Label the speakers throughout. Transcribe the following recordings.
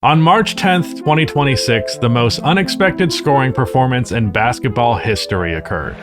Speaker 1: On March 10th, 2026, the most unexpected scoring performance in basketball history occurred.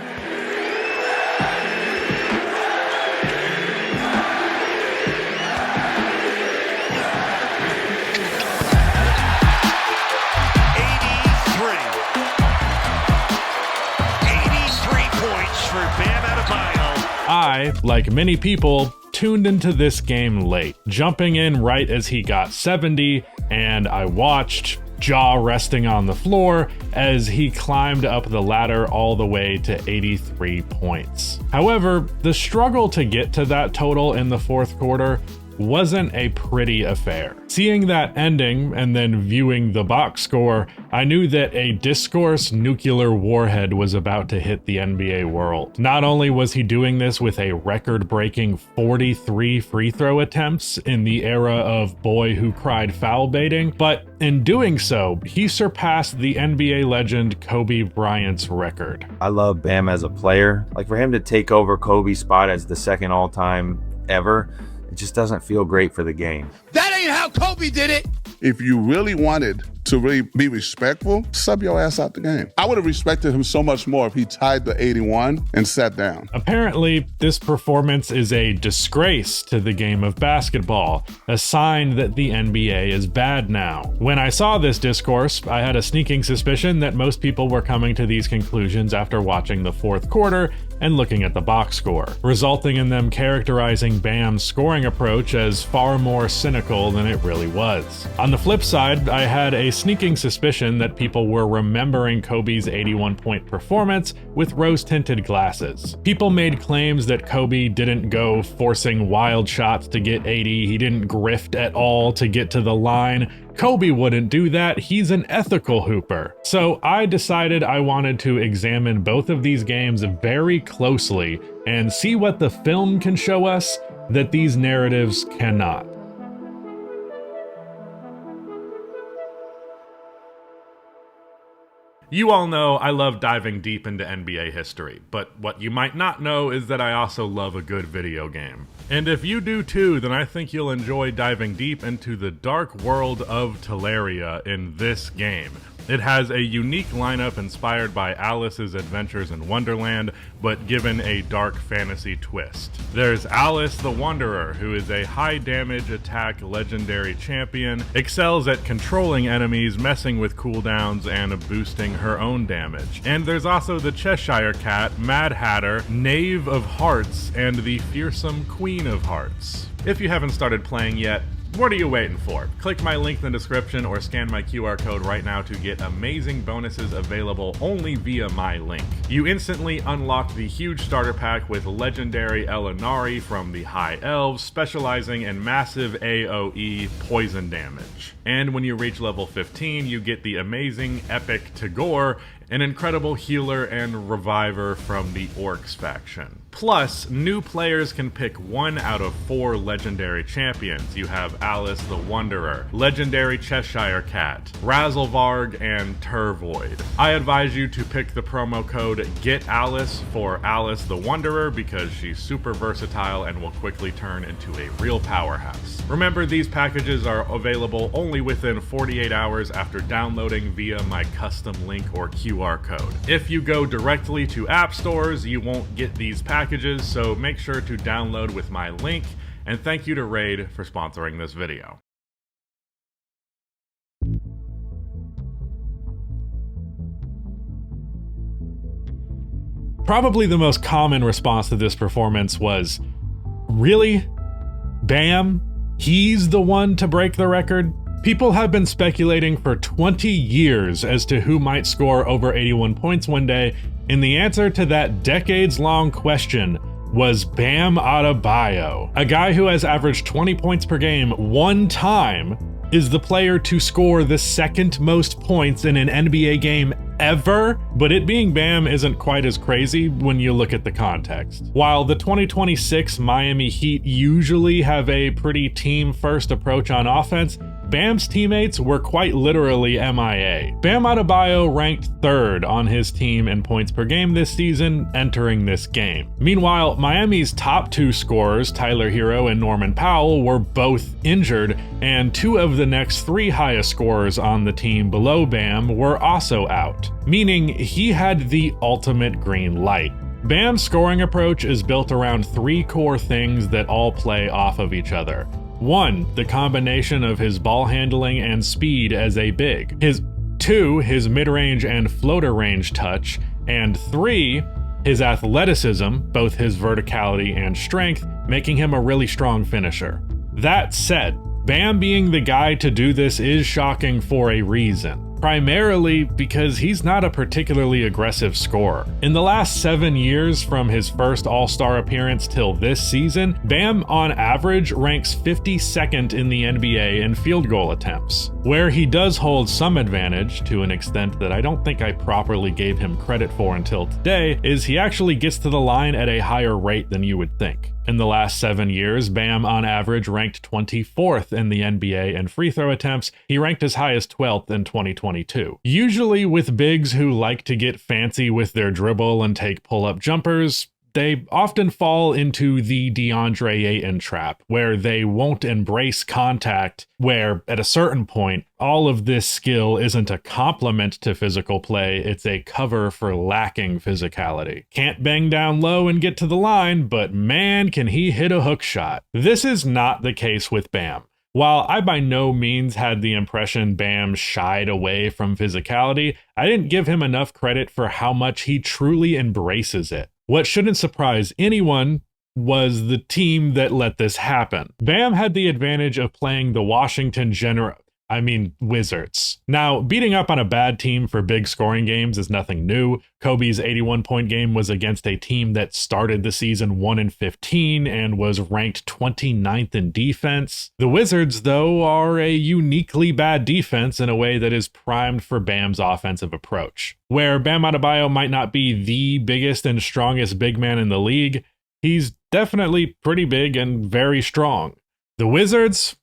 Speaker 1: I, like many people, tuned into this game late, jumping in right as he got 70, and I watched, jaw resting on the floor, as he climbed up the ladder all the way to 83 points. However, the struggle to get to that total in the fourth quarter wasn't a pretty affair. Seeing that ending and then viewing the box score, I knew that a discourse nuclear warhead was about to hit the NBA world. Not only was he doing this with a record-breaking 43 free throw attempts in the era of boy who cried foul baiting, but in doing so, he surpassed the NBA legend Kobe Bryant's record.
Speaker 2: I love Bam as a player. Like, for him to take over Kobe's spot as the second all-time ever, it just doesn't feel great for the game.
Speaker 3: That ain't how Kobe did it.
Speaker 4: If you really wanted to really be respectful, sub your ass out the game. I would have respected him so much more if he tied the 81 and sat down.
Speaker 1: Apparently, this performance is a disgrace to the game of basketball, a sign that the NBA is bad now. When I saw this discourse, I had a sneaking suspicion that most people were coming to these conclusions after watching the fourth quarter and looking at the box score, resulting in them characterizing Bam's scoring approach as far more cynical than it really was. On the flip side, I had a sneaking suspicion that people were remembering Kobe's 81-point performance with rose-tinted glasses. People made claims that Kobe didn't go forcing wild shots to get 80, he didn't grift at all to get to the line. Kobe wouldn't do that, he's an ethical hooper. So I decided I wanted to examine both of these games very closely and see what the film can show us that these narratives cannot. You all know I love diving deep into NBA history, but what you might not know is that I also love a good video game. And if you do too, then I think you'll enjoy diving deep into the dark world of Terraria in this game. It has a unique lineup inspired by Alice's Adventures in Wonderland, but given a dark fantasy twist. There's Alice the Wanderer, who is a high damage attack legendary champion, excels at controlling enemies, messing with cooldowns, and boosting her own damage. And there's also the Cheshire Cat, Mad Hatter, Knave of Hearts, and the fearsome Queen of Hearts. If you haven't started playing yet, what are you waiting for? Click my link in the description or scan my QR code right now to get amazing bonuses available only via my link. You instantly unlock the huge starter pack with legendary Elenaril from the High Elves, specializing in massive AoE poison damage. And when you reach level 15, you get the amazing epic Tagoar, an incredible healer and reviver from the Orcs faction. Plus, new players can pick 1 out of 4 legendary champions. You have Alice the Wanderer, legendary Cheshire Cat, Razzlevarg, and Turvoid. I advise you to pick the promo code GETALICE for Alice the Wanderer because she's super versatile and will quickly turn into a real powerhouse. Remember, these packages are available only within 48 hours after downloading via my custom link or QR code. If you go directly to app stores, you won't get these packages, so make sure to download with my link, and thank you to Raid for sponsoring this video. Probably the most common response to this performance was, "Really? Bam? He's the one to break the record?" People have been speculating for 20 years as to who might score over 81 points one day, and the answer to that decades-long question was Bam Adebayo. A guy who has averaged 20 points per game one time is the player to score the second most points in an NBA game ever, but it being Bam isn't quite as crazy when you look at the context. While the 2026 Miami Heat usually have a pretty team-first approach on offense, Bam's teammates were quite literally MIA. Bam Adebayo ranked 3rd on his team in points per game this season, entering this game. Meanwhile, Miami's top 2 scorers, Tyler Hero and Norman Powell, were both injured, and 2 of the next 3 highest scorers on the team below Bam were also out, meaning he had the ultimate green light. Bam's scoring approach is built around 3 core things that all play off of each other. 1, the combination of his ball handling and speed as a big. 2, his mid-range and floater range touch. And 3, his athleticism, both his verticality and strength, making him a really strong finisher. That said, Bam being the guy to do this is shocking for a reason. Primarily because he's not a particularly aggressive scorer. In the last 7 years from his first All-Star appearance till this season, Bam on average ranks 52nd in the NBA in field goal attempts. Where he does hold some advantage, to an extent that I don't think I properly gave him credit for until today, is he actually gets to the line at a higher rate than you would think. In the last 7 years, Bam on average ranked 24th in the NBA in free throw attempts. He ranked as high as 12th in 2022. Usually with bigs who like to get fancy with their dribble and take pull-up jumpers, they often fall into the DeAndre Ayton trap, where they won't embrace contact, where at a certain point, all of this skill isn't a complement to physical play, it's a cover for lacking physicality. Can't bang down low and get to the line, but man, can he hit a hook shot. This is not the case with Bam. While I by no means had the impression Bam shied away from physicality, I didn't give him enough credit for how much he truly embraces it. What shouldn't surprise anyone was the team that let this happen. Bam had the advantage of playing the Wizards. Now, beating up on a bad team for big scoring games is nothing new. Kobe's 81-point game was against a team that started the season 1-15 and was ranked 29th in defense. The Wizards, though, are a uniquely bad defense in a way that is primed for Bam's offensive approach. Where Bam Adebayo might not be the biggest and strongest big man in the league, he's definitely pretty big and very strong. The Wizards,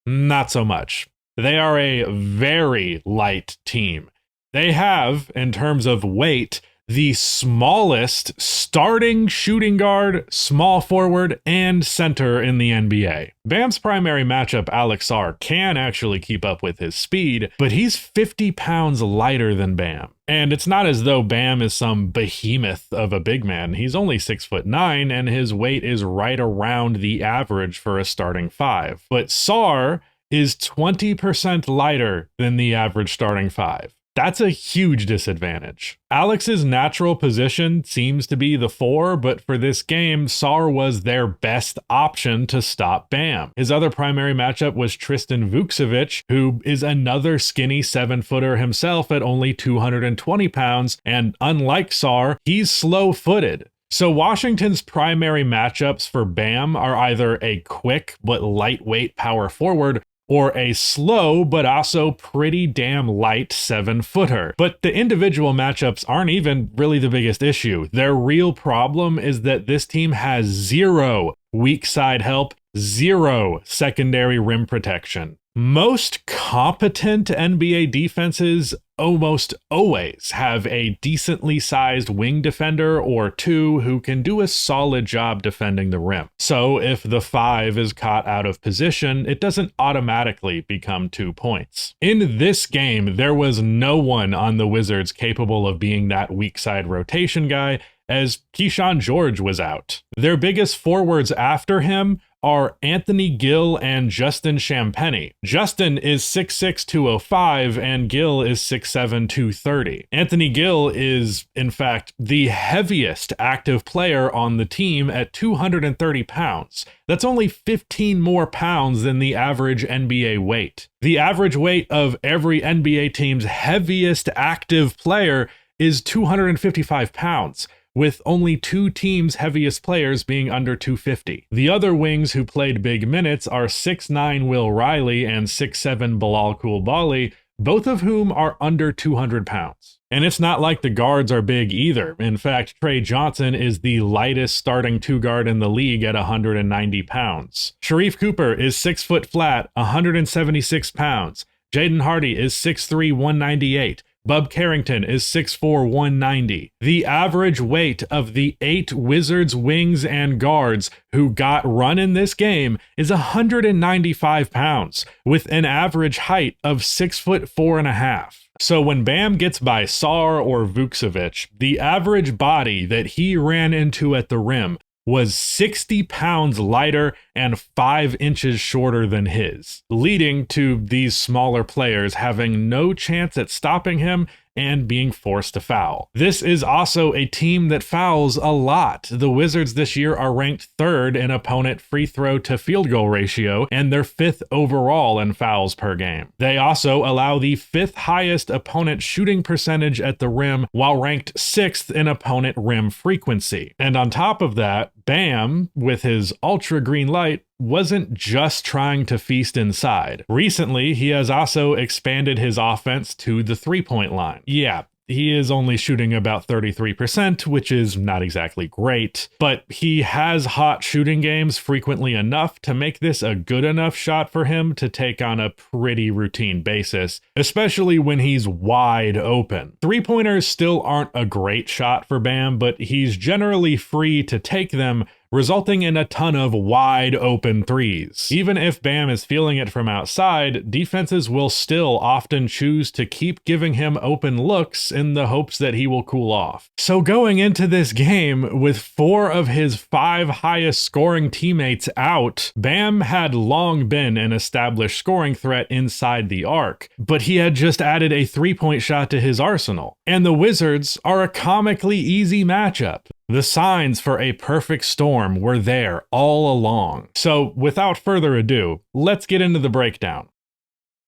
Speaker 1: not so much. They are a very light team. They have, in terms of weight, the smallest starting shooting guard, small forward, and center in the NBA. Bam's primary matchup, Alex Sarr, can actually keep up with his speed, but he's 50 pounds lighter than Bam. And it's not as though Bam is some behemoth of a big man. He's only 6'9", and his weight is right around the average for a starting 5. But Sarr is 20% lighter than the average starting 5. That's a huge disadvantage. Alex's natural position seems to be the 4, but for this game, Sarr was their best option to stop Bam. His other primary matchup was Tristan Vukcevic, who is another skinny 7-footer himself at only 220 pounds, and unlike Sarr, he's slow-footed. So Washington's primary matchups for Bam are either a quick but lightweight power forward, or a slow but also pretty damn light 7-footer. But the individual matchups aren't even really the biggest issue. Their real problem is that this team has 0 weak side help, 0 secondary rim protection. Most competent NBA defenses almost always have a decently sized wing defender or 2 who can do a solid job defending the rim. So if the 5 is caught out of position, it doesn't automatically become 2 points. In this game, there was no one on the Wizards capable of being that weak side rotation guy, as Keyshawn George was out. Their biggest forwards after him are Anthony Gill and Justin Champagnie. Justin is 6'6", 205, and Gill is 6'7", 230. Anthony Gill is, in fact, the heaviest active player on the team at 230 pounds. That's only 15 more pounds than the average NBA weight. The average weight of every NBA team's heaviest active player is 255 pounds. With only 2 teams' heaviest players being under 250. The other wings who played big minutes are 6'9" Will Riley and 6'7" Bilal Coulibaly, both of whom are under 200 pounds. And it's not like the guards are big either. In fact, Trey Johnson is the lightest starting 2-guard in the league at 190 pounds. Sharif Cooper is 6 foot flat, 176 pounds. Jaden Hardy is 6'3", 198. Bub Carrington is 6'4", 190. The average weight of the 8 Wizards wings and guards who got run in this game is 195 pounds, with an average height of 6'4.5". So when Bam gets by Sar or Vukcevic, the average body that he ran into at the rim was 60 pounds lighter and 5 inches shorter than his, leading to these smaller players having no chance at stopping him and being forced to foul. This is also a team that fouls a lot. The Wizards this year are ranked 3rd in opponent free throw to field goal ratio, and they're 5th overall in fouls per game. They also allow the 5th highest opponent shooting percentage at the rim, while ranked 6th in opponent rim frequency. And on top of that, Bam, with his ultra green light, wasn't just trying to feast inside. Recently, he has also expanded his offense to the 3-point line. Yeah, he is only shooting about 33%, which is not exactly great, but he has hot shooting games frequently enough to make this a good enough shot for him to take on a pretty routine basis, especially when he's wide open. 3-pointers still aren't a great shot for Bam, but he's generally free to take them, resulting in a ton of wide open threes. Even if Bam is feeling it from outside, defenses will still often choose to keep giving him open looks in the hopes that he will cool off. So going into this game with 4 of his 5 highest scoring teammates out, Bam had long been an established scoring threat inside the arc, but he had just added a 3-point shot to his arsenal. And the Wizards are a comically easy matchup. The signs for a perfect storm were there all along. So without further ado, let's get into the breakdown.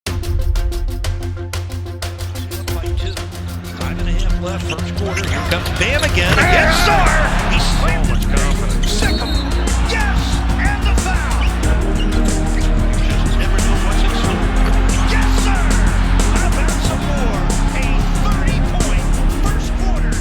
Speaker 5: 5.5 left, first quarter. Here comes Bam again. Against Sar. He's so much confidence. Second. Yes, and the foul. You just never know what's in store. Yes, sir. How about some more? A 30-point first quarter.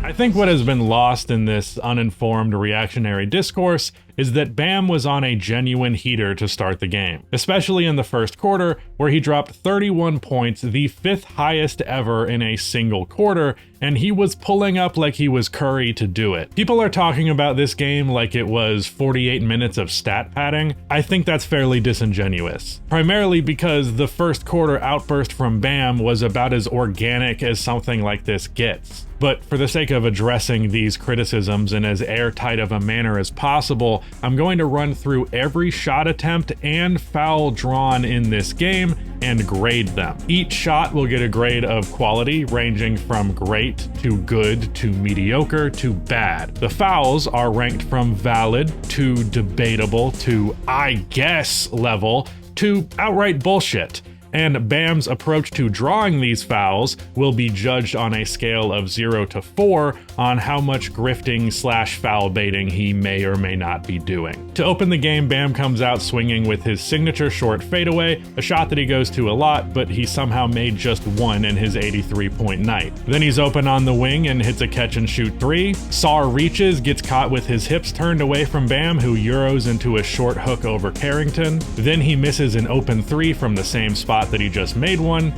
Speaker 1: I think what has been lost in this uninformed reactionary discourse is that Bam was on a genuine heater to start the game, especially in the first quarter, where he dropped 31 points, the 5th highest ever in a single quarter, and he was pulling up like he was Curry to do it. People are talking about this game like it was 48 minutes of stat padding. I think that's fairly disingenuous, primarily because the first quarter outburst from Bam was about as organic as something like this gets. But for the sake of addressing these criticisms in as airtight of a manner as possible, I'm going to run through every shot attempt and foul drawn in this game and grade them. Each shot will get a grade of quality ranging from great to good to mediocre to bad. The fouls are ranked from valid to debatable to I guess level to outright bullshit. And Bam's approach to drawing these fouls will be judged on a scale of 0 to 4 on how much grifting / foul baiting he may or may not be doing. To open the game, Bam comes out swinging with his signature short fadeaway, a shot that he goes to a lot, but he somehow made just 1 in his 83-point night. Then he's open on the wing and hits a catch and shoot 3. Sar reaches, gets caught with his hips turned away from Bam, who euros into a short hook over Carrington. Then he misses an open 3 from the same spot that he just made one.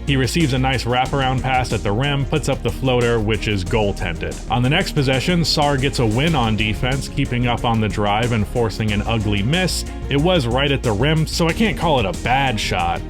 Speaker 1: He receives a nice wraparound pass at the rim, puts up the floater, which is goaltended. On the next possession, Sar gets a win on defense, keeping up on the drive and forcing an ugly miss. It was right at the rim, so I can't call it a bad shot.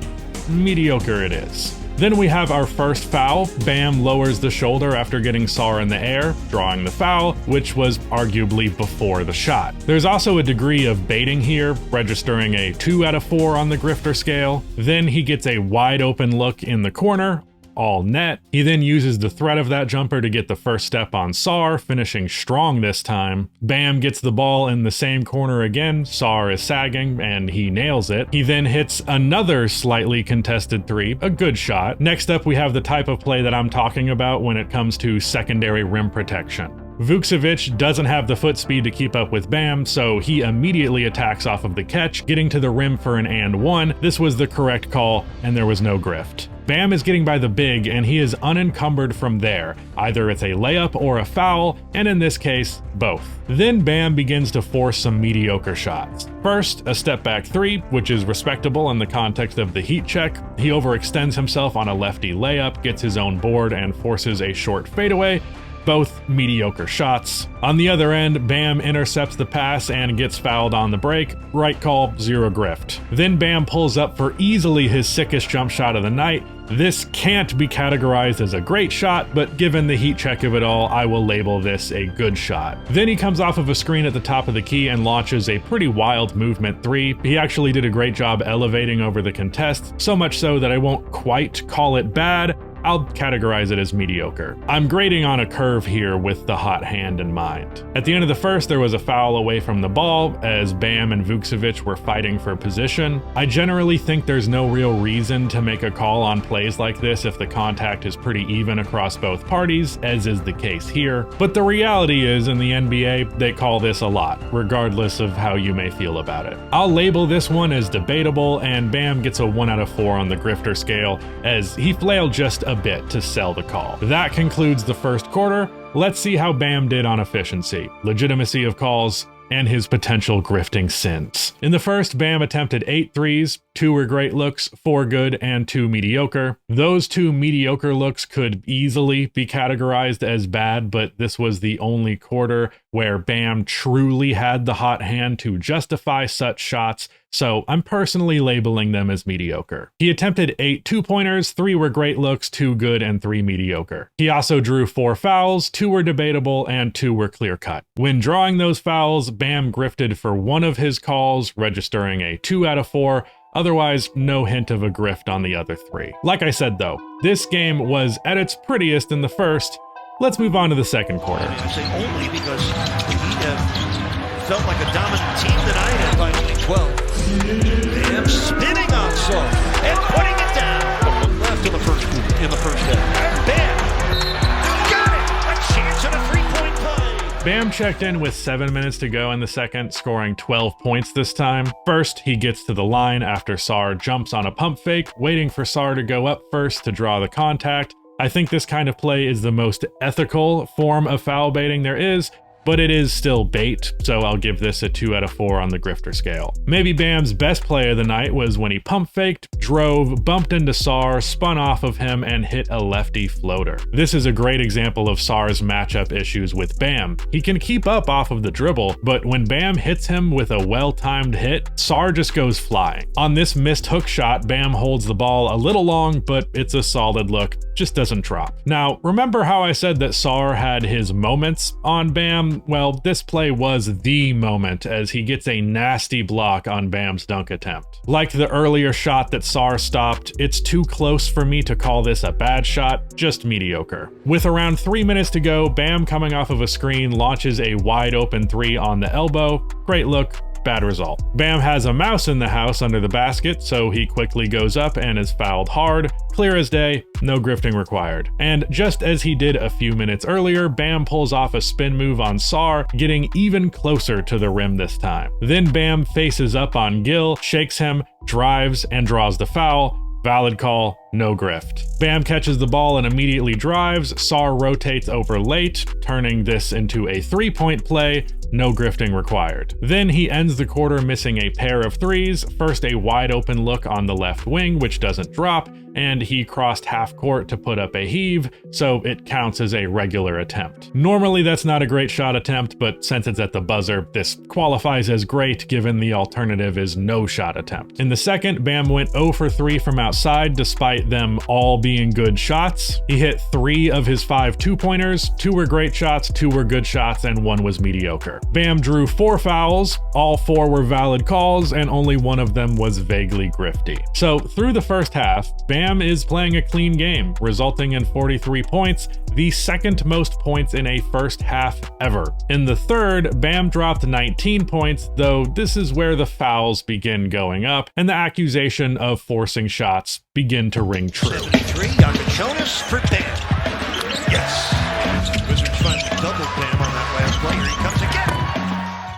Speaker 1: Mediocre it is. Then we have our first foul. Bam lowers the shoulder after getting Sar in the air, drawing the foul, which was arguably before the shot. There's also a degree of baiting here, registering a 2 out of 4 on the grifter scale. Then he gets a wide open look in the corner, all net. He then uses the threat of that jumper to get the first step on Sar, finishing strong this time. Bam gets the ball in the same corner again. Sar is sagging and he nails it. He then hits another slightly contested 3, a good shot. Next up, we have the type of play that I'm talking about when it comes to secondary rim protection. Vucevic doesn't have the foot speed to keep up with Bam, so he immediately attacks off of the catch, getting to the rim for an and one. This was the correct call, and there was no grift. Bam is getting by the big, and he is unencumbered from there. Either it's a layup or a foul, and in this case, both. Then Bam begins to force some mediocre shots. First, a step back three, which is respectable in the context of the heat check. He overextends himself on a lefty layup, gets his own board, and forces a short fadeaway. Both mediocre shots. On the other end, Bam intercepts the pass and gets fouled on the break. Right call, zero grift. Then Bam pulls up for easily his sickest jump shot of the night. This can't be categorized as a great shot, but given the heat check of it all, I will label this a good shot. Then he comes off of a screen at the top of the key and launches a pretty wild movement three. He actually did a great job elevating over the contest, so much so that I won't quite call it bad. I'll categorize it as mediocre. I'm grading on a curve here with the hot hand in mind. At the end of the first, there was a foul away from the ball as Bam and Vucevic were fighting for position. I generally think there's no real reason to make a call on plays like this if the contact is pretty even across both parties, as is the case here. But the reality is, in the NBA, they call this a lot, regardless of how you may feel about it. I'll label this one as debatable, and Bam gets a 1 out of 4 on the grifter scale, as he flailed just a bit to sell the call. That concludes the first quarter. Let's see how Bam did on efficiency, legitimacy of calls, and his potential grifting sins. In the first, Bam attempted 8 threes, 2 were great looks, 4 good, and 2 mediocre. Those 2 mediocre looks could easily be categorized as bad, but this was the only quarter where Bam truly had the hot hand to justify such shots, so I'm personally labeling them as mediocre. He attempted 8 two-pointers, 3 were great looks, 2 good, and 3 mediocre. He also drew 4 fouls, 2 were debatable, and 2 were clear-cut. When drawing those fouls, Bam grifted for 1 of his calls, registering a 2 out of 4, otherwise no hint of a grift on the other 3. Like I said though, this game was at its prettiest in the first. Let's move on to the second quarter.
Speaker 5: I say only because the Heat felt like a dominant team tonight and by only 12. Bam spinning on Saul and putting it down. Left in the first quarter, in the first half. Bam! Got it! A chance at a three-point play.
Speaker 1: Bam checked in with 7 minutes to go in the second, scoring 12 points this time. First, he gets to the line after Sar jumps on a pump fake, waiting for Sar to go up first to draw the contact. I think this kind of play is the most ethical form of foul baiting there is, but it is still bait, so I'll give this a 2 out of 4 on the grifter scale. Maybe Bam's best play of the night was when he pump faked, drove, bumped into Sar, spun off of him, and hit a lefty floater. This is a great example of Sar's matchup issues with Bam. He can keep up off of the dribble, but when Bam hits him with a well-timed hit, Sar just goes flying. On this missed hook shot, Bam holds the ball a little long, but it's a solid look, just doesn't drop. Now, remember how I said that Sar had his moments on Bam? Well, this play was the moment as he gets a nasty block on Bam's dunk attempt. Like the earlier shot that Sar stopped, it's too close for me to call this a bad shot, just mediocre. With around 3 minutes to go, Bam coming off of a screen launches a wide open 3 on the elbow. Great look. Bad result. Bam has a mouse in the house under the basket, so he quickly goes up and is fouled hard. Clear as day, no grifting required. And just as he did a few minutes earlier, Bam pulls off a spin move on Sar, getting even closer to the rim this time. Then Bam faces up on Gill, shakes him, drives, and draws the foul. Valid call, no grift. Bam catches the ball and immediately drives. Sar rotates over late, turning this into a 3-point play. No grifting required. Then he ends the quarter missing a pair of threes. First a wide open look on the left wing, which doesn't drop, and he crossed half court to put up a heave, so it counts as a regular attempt. Normally that's not a great shot attempt, but since it's at the buzzer, this qualifies as great given the alternative is no shot attempt. In the second, Bam went 0 for 3 from outside despite them all being good shots. He hit 3 of his 5 two-pointers, 2 were great shots, 2 were good shots, and 1 was mediocre. Bam drew 4 fouls, all 4 were valid calls, and only 1 of them was vaguely grifty. So through the first half, Bam is playing a clean game, resulting in 43 points, the second most points in a first half ever. In the third, Bam dropped 19 points, though this is where the fouls begin going up, and the accusation of forcing shots begin to ring true.
Speaker 5: 73, Jonas for Bam. Yes. Wizards finally doubled Bam on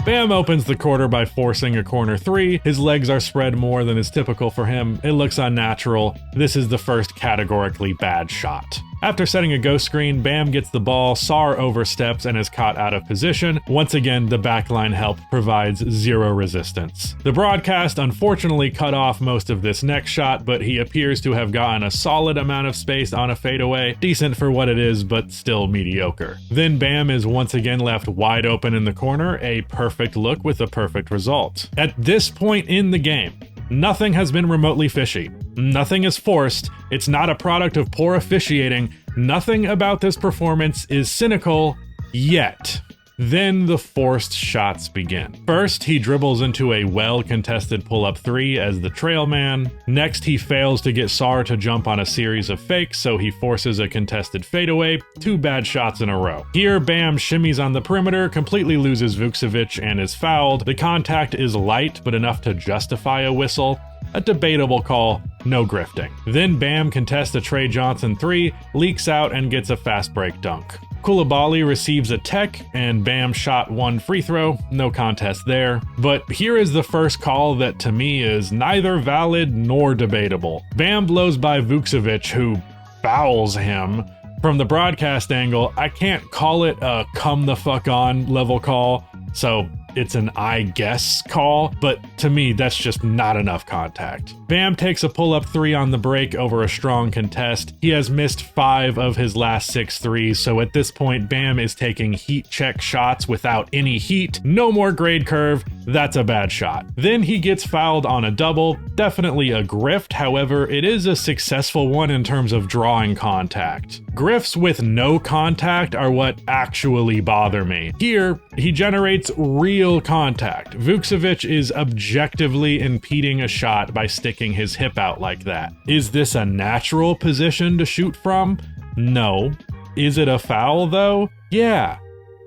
Speaker 1: Bam opens the quarter by forcing a corner 3. His legs are spread more than is typical for him. It looks unnatural. This is the first categorically bad shot. After setting a ghost screen, Bam gets the ball, Sar oversteps and is caught out of position. Once again, the backline help provides zero resistance. The broadcast unfortunately cut off most of this next shot, but he appears to have gotten a solid amount of space on a fadeaway, decent for what it is, but still mediocre. Then Bam is once again left wide open in the corner, a perfect look with a perfect result. At this point in the game, nothing has been remotely fishy. Nothing is forced. It's not a product of poor officiating. Nothing about this performance is cynical yet. Then the forced shots begin. First, he dribbles into a well-contested pull-up 3 as the trail man. Next, he fails to get Sar to jump on a series of fakes, so he forces a contested fadeaway. 2 bad shots in a row. Here, Bam shimmies on the perimeter, completely loses Vukcevic and is fouled. The contact is light, but enough to justify a whistle. A debatable call, no grifting. Then Bam contests a Trey Johnson 3, leaks out and gets a fast break dunk. Koulibaly receives a tech, and Bam shot 1 free throw, no contest there. But here is the first call that to me is neither valid nor debatable. Bam blows by Vukcevic, who fouls him. From the broadcast angle, I can't call it a come the fuck on level call, so it's an I guess call, but to me that's just not enough contact. Bam takes a pull-up 3 on the break over a strong contest. He has missed 5 of his last 6 threes, so at this point Bam is taking heat check shots without any heat. No more grade curve, that's a bad shot. Then he gets fouled on a double, definitely a grift, however it is a successful one in terms of drawing contact. Grifts with no contact are what actually bother me. Here, he generates real contact. Vukcevic is objectively impeding a shot by sticking his hip out like that. Is this a natural position to shoot from? No. Is it a foul though? Yeah.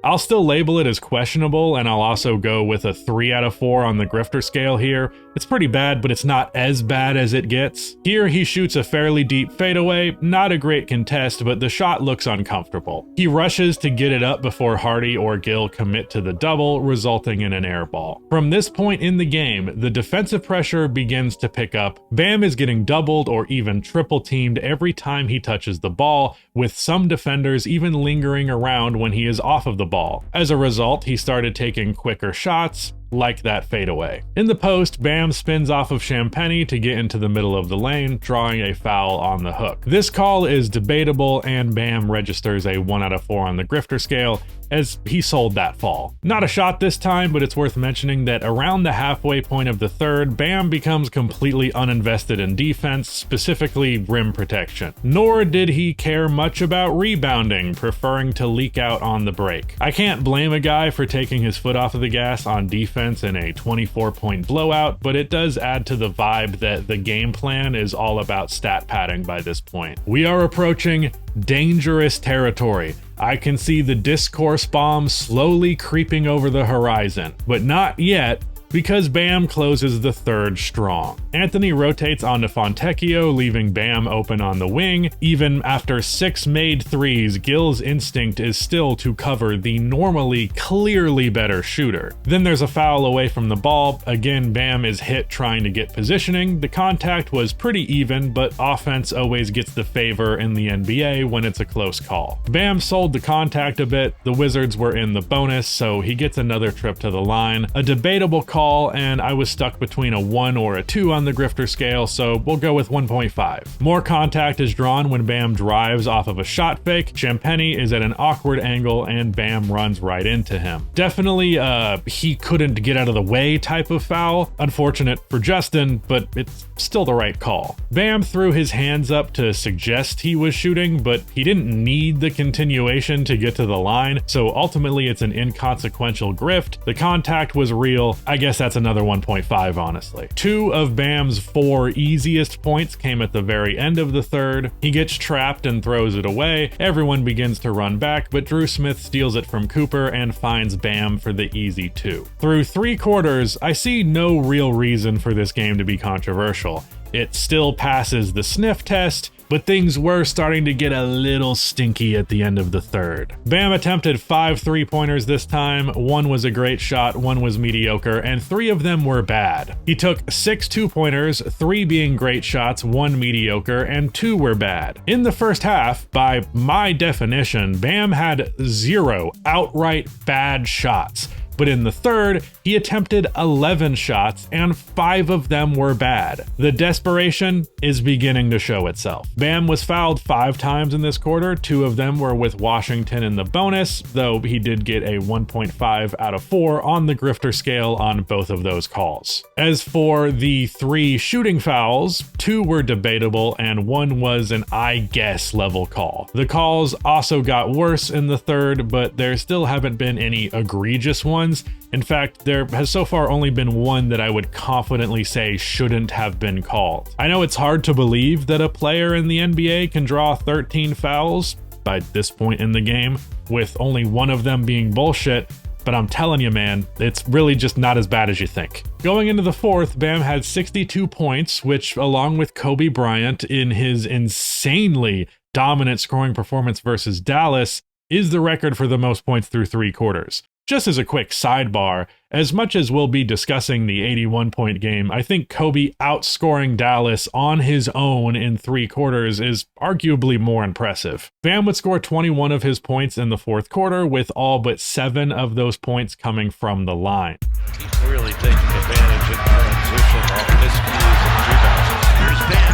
Speaker 1: I'll still label it as questionable, and I'll also go with a 3 out of 4 on the grifter scale here. It's pretty bad, but it's not as bad as it gets. Here he shoots a fairly deep fadeaway, not a great contest, but the shot looks uncomfortable. He rushes to get it up before Hardy or Gill commit to the double, resulting in an air ball. From this point in the game, the defensive pressure begins to pick up. Bam is getting doubled or even triple teamed every time he touches the ball, with some defenders even lingering around when he is off of the ball. As a result, he started taking quicker shots, like that fadeaway. In the post, Bam spins off of Champagny to get into the middle of the lane, drawing a foul on the hook. This call is debatable, and Bam registers a 1 out of 4 on the grifter scale, as he sold that fall. Not a shot this time, but it's worth mentioning that around the halfway point of the third, Bam becomes completely uninvested in defense, specifically rim protection. Nor did he care much about rebounding, preferring to leak out on the break. I can't blame a guy for taking his foot off of the gas on defense in a 24-point blowout, but it does add to the vibe that the game plan is all about stat padding by this point. We are approaching dangerous territory. I can see the discourse bomb slowly creeping over the horizon, but not yet, because Bam closes the third strong. Anthony rotates onto Fontecchio, leaving Bam open on the wing. Even after 6 made threes, Gill's instinct is still to cover the normally clearly better shooter. Then there's a foul away from the ball. Again, Bam is hit trying to get positioning. The contact was pretty even, but offense always gets the favor in the NBA when it's a close call. Bam sold the contact a bit. The Wizards were in the bonus, so he gets another trip to the line. A debatable call, and I was stuck between a 1 or a 2 on the grifter scale, so we'll go with 1.5. More contact is drawn when Bam drives off of a shot fake. Champagny is at an awkward angle, and Bam runs right into him. Definitely he couldn't get out of the way type of foul. Unfortunate for Justin, but it's still the right call. Bam threw his hands up to suggest he was shooting, but he didn't need the continuation to get to the line, so ultimately it's an inconsequential grift. The contact was real. I guess that's another 1.5, honestly. 2 of Bam's 4 easiest points came at the very end of the third. He gets trapped and throws it away. Everyone begins to run back, but Drew Smith steals it from Cooper and finds Bam for the easy 2. Through 3 quarters, I see no real reason for this game to be controversial. It still passes the sniff test, but things were starting to get a little stinky at the end of the third. Bam attempted 5 3-pointers this time. 1 was a great shot, 1 was mediocre, and 3 of them were bad. He took 6 2-pointers, 3 being great shots, 1 mediocre, and 2 were bad. In the first half, by my definition, Bam had 0 outright bad shots. But in the third, he attempted 11 shots and 5 of them were bad. The desperation is beginning to show itself. Bam was fouled 5 times in this quarter. 2 of them were with Washington in the bonus, though he did get a 1.5 out of 4 on the grifter scale on both of those calls. As for the 3 shooting fouls, 2 were debatable and 1 was an I guess level call. The calls also got worse in the third, but there still haven't been any egregious ones. In fact, there has so far only been 1 that I would confidently say shouldn't have been called. I know it's hard to believe that a player in the NBA can draw 13 fouls by this point in the game, with only 1 of them being bullshit, but I'm telling you, man, it's really just not as bad as you think. Going into the fourth, Bam had 62 points, which, along with Kobe Bryant in his insanely dominant scoring performance versus Dallas, is the record for the most points through 3 quarters. Just as a quick sidebar, as much as we'll be discussing the 81-point game, I think Kobe outscoring Dallas on his own in 3 quarters is arguably more impressive. Bam would score 21 of his points in the fourth quarter, with all but 7 of those points coming from the line.
Speaker 5: He's really taking advantage in transition off miscues and rebounds. Here's Bam.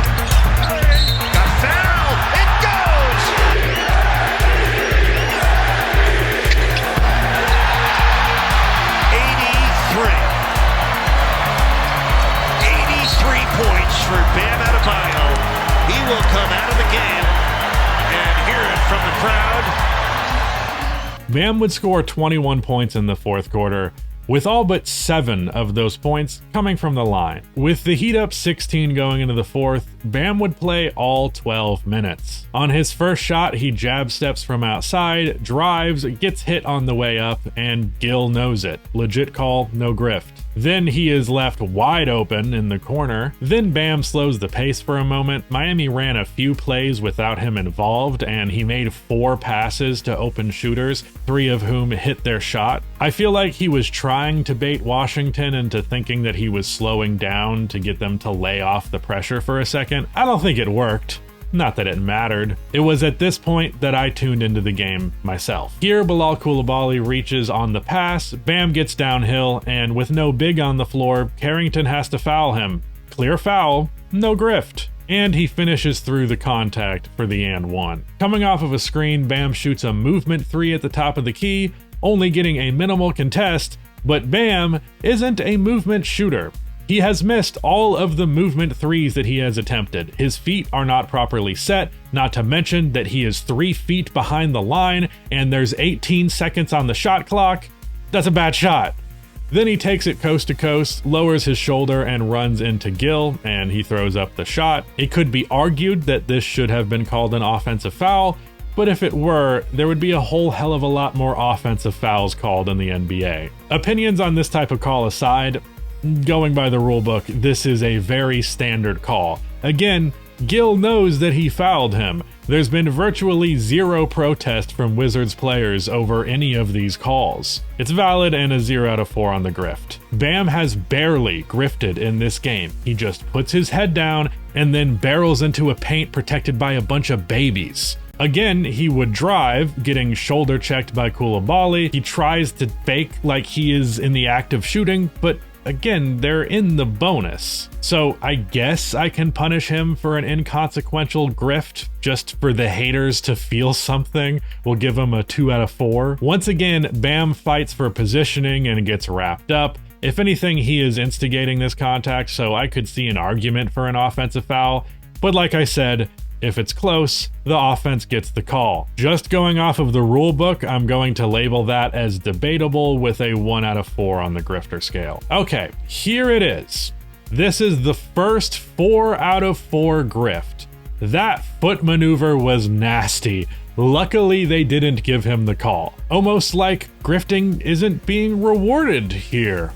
Speaker 5: Got fouled! It goes! 83 points for Bam Adebayo. He will come out of the game and hear it from the crowd.
Speaker 1: Bam would score 21 points in the fourth quarter, with all but 7 of those points coming from the line. With the Heat up 16 going into the fourth, Bam would play all 12 minutes. On his first shot, he jab steps from outside, drives, gets hit on the way up, and Gil knows it. Legit call, no grift. Then he is left wide open in the corner. Then Bam slows the pace for a moment. Miami ran a few plays without him involved, and he made 4 passes to open shooters, 3 of whom hit their shot. I feel like he was trying to bait Washington into thinking that he was slowing down to get them to lay off the pressure for a second. I don't think it worked. Not that it mattered. It was at this point that I tuned into the game myself. Here, Bilal Coulibaly reaches on the pass, Bam gets downhill, and with no big on the floor, Carrington has to foul him. Clear foul, no grift. And he finishes through the contact for the and 1. Coming off of a screen, Bam shoots a movement 3 at the top of the key, only getting a minimal contest, but Bam isn't a movement shooter. He has missed all of the movement 3s that he has attempted. His feet are not properly set, not to mention that he is 3 feet behind the line and there's 18 seconds on the shot clock. That's a bad shot. Then he takes it coast to coast, lowers his shoulder and runs into Gil, and he throws up the shot. It could be argued that this should have been called an offensive foul, but if it were, there would be a whole hell of a lot more offensive fouls called in the NBA. Opinions on this type of call aside, going by the rulebook, this is a very standard call. Again, Gil knows that he fouled him. There's been virtually 0 protest from Wizards players over any of these calls. It's valid and a 0 out of 4 on the grift. Bam has barely grifted in this game. He just puts his head down and then barrels into a paint protected by a bunch of babies. Again, he would drive, getting shoulder checked by Coulibaly. He tries to fake like he is in the act of shooting, but again, they're in the bonus. So I guess I can punish him for an inconsequential grift just for the haters to feel something. We'll give him a 2 out of 4. Once again, Bam fights for positioning and gets wrapped up. If anything, he is instigating this contact, so I could see an argument for an offensive foul. But like I said, if it's close, the offense gets the call. Just going off of the rule book, I'm going to label that as debatable with a 1 out of 4 on the grifter scale. Okay, here it is. This is the first 4 out of 4 grift. That foot maneuver was nasty. Luckily, they didn't give him the call. Almost like grifting isn't being rewarded here.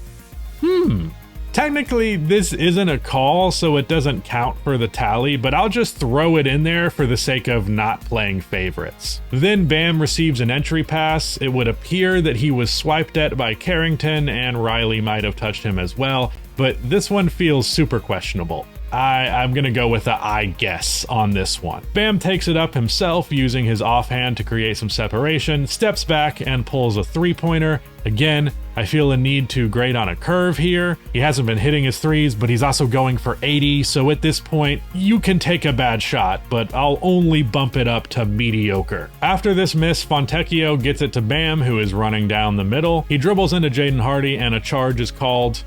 Speaker 1: Technically, this isn't a call, so it doesn't count for the tally, but I'll just throw it in there for the sake of not playing favorites. Then Bam receives an entry pass. It would appear that he was swiped at by Carrington, and Riley might have touched him as well, but this one feels super questionable. I'm gonna go with a I guess on this one. Bam takes it up himself using his offhand to create some separation, steps back and pulls a three-pointer. Again, I feel a need to grade on a curve here. He hasn't been hitting his threes, but he's also going for 80, so at this point, you can take a bad shot, but I'll only bump it up to mediocre. After this miss, Fontecchio gets it to Bam, who is running down the middle. He dribbles into Jaden Hardy, and a charge is called.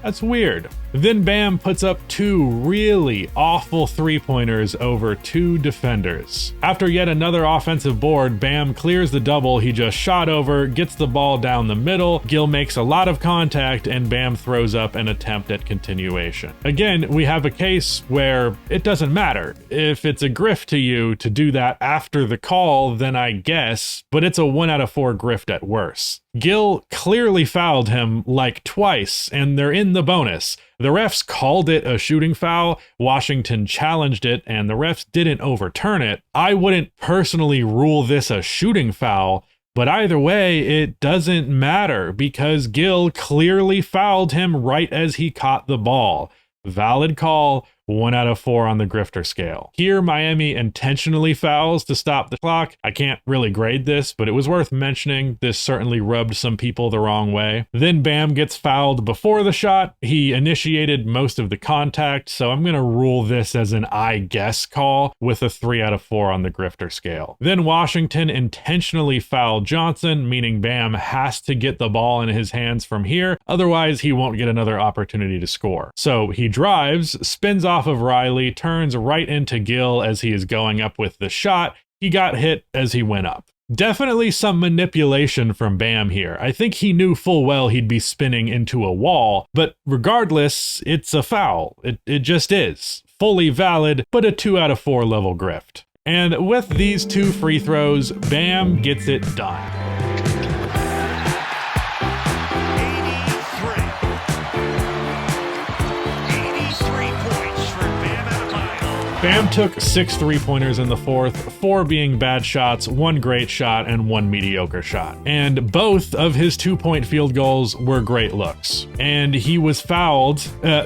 Speaker 1: That's weird. Then Bam puts up two really awful three-pointers over two defenders. After yet another offensive board, Bam clears the double he just shot over, gets the ball down the middle, Gil makes a lot of contact, and Bam throws up an attempt at continuation. Again, we have a case where it doesn't matter. If it's a grift to you to do that after the call, then I guess, but it's a 1 out of 4 grift at worst. Gil clearly fouled him like twice, and they're in the bonus. The refs called it a shooting foul, Washington challenged it, and the refs didn't overturn it. I wouldn't personally rule this a shooting foul, but either way, it doesn't matter because Gil clearly fouled him right as he caught the ball. Valid call. 1 out of 4 on the grifter scale. Here, Miami intentionally fouls to stop the clock. I can't really grade this, but it was worth mentioning. This certainly rubbed some people the wrong way. Then Bam gets fouled before the shot. He initiated most of the contact, so I'm going to rule this as an I guess call with a 3 out of 4 on the grifter scale. Then Washington intentionally fouled Johnson, meaning Bam has to get the ball in his hands from here, otherwise he won't get another opportunity to score. So he drives, spins off of Riley, turns right into Gil as he is going up with the shot. He got hit as he went up. Definitely some manipulation from Bam here. I think he knew full well he'd be spinning into a wall, but regardless, it's a foul. It just is. Fully valid, but a 2 out of 4 level grift. And with these two free throws, Bam gets it done. Bam took 6 three-pointers in the fourth, 4 being bad shots, 1 great shot, and 1 mediocre shot. And both of his 2-point field goals were great looks. And he was fouled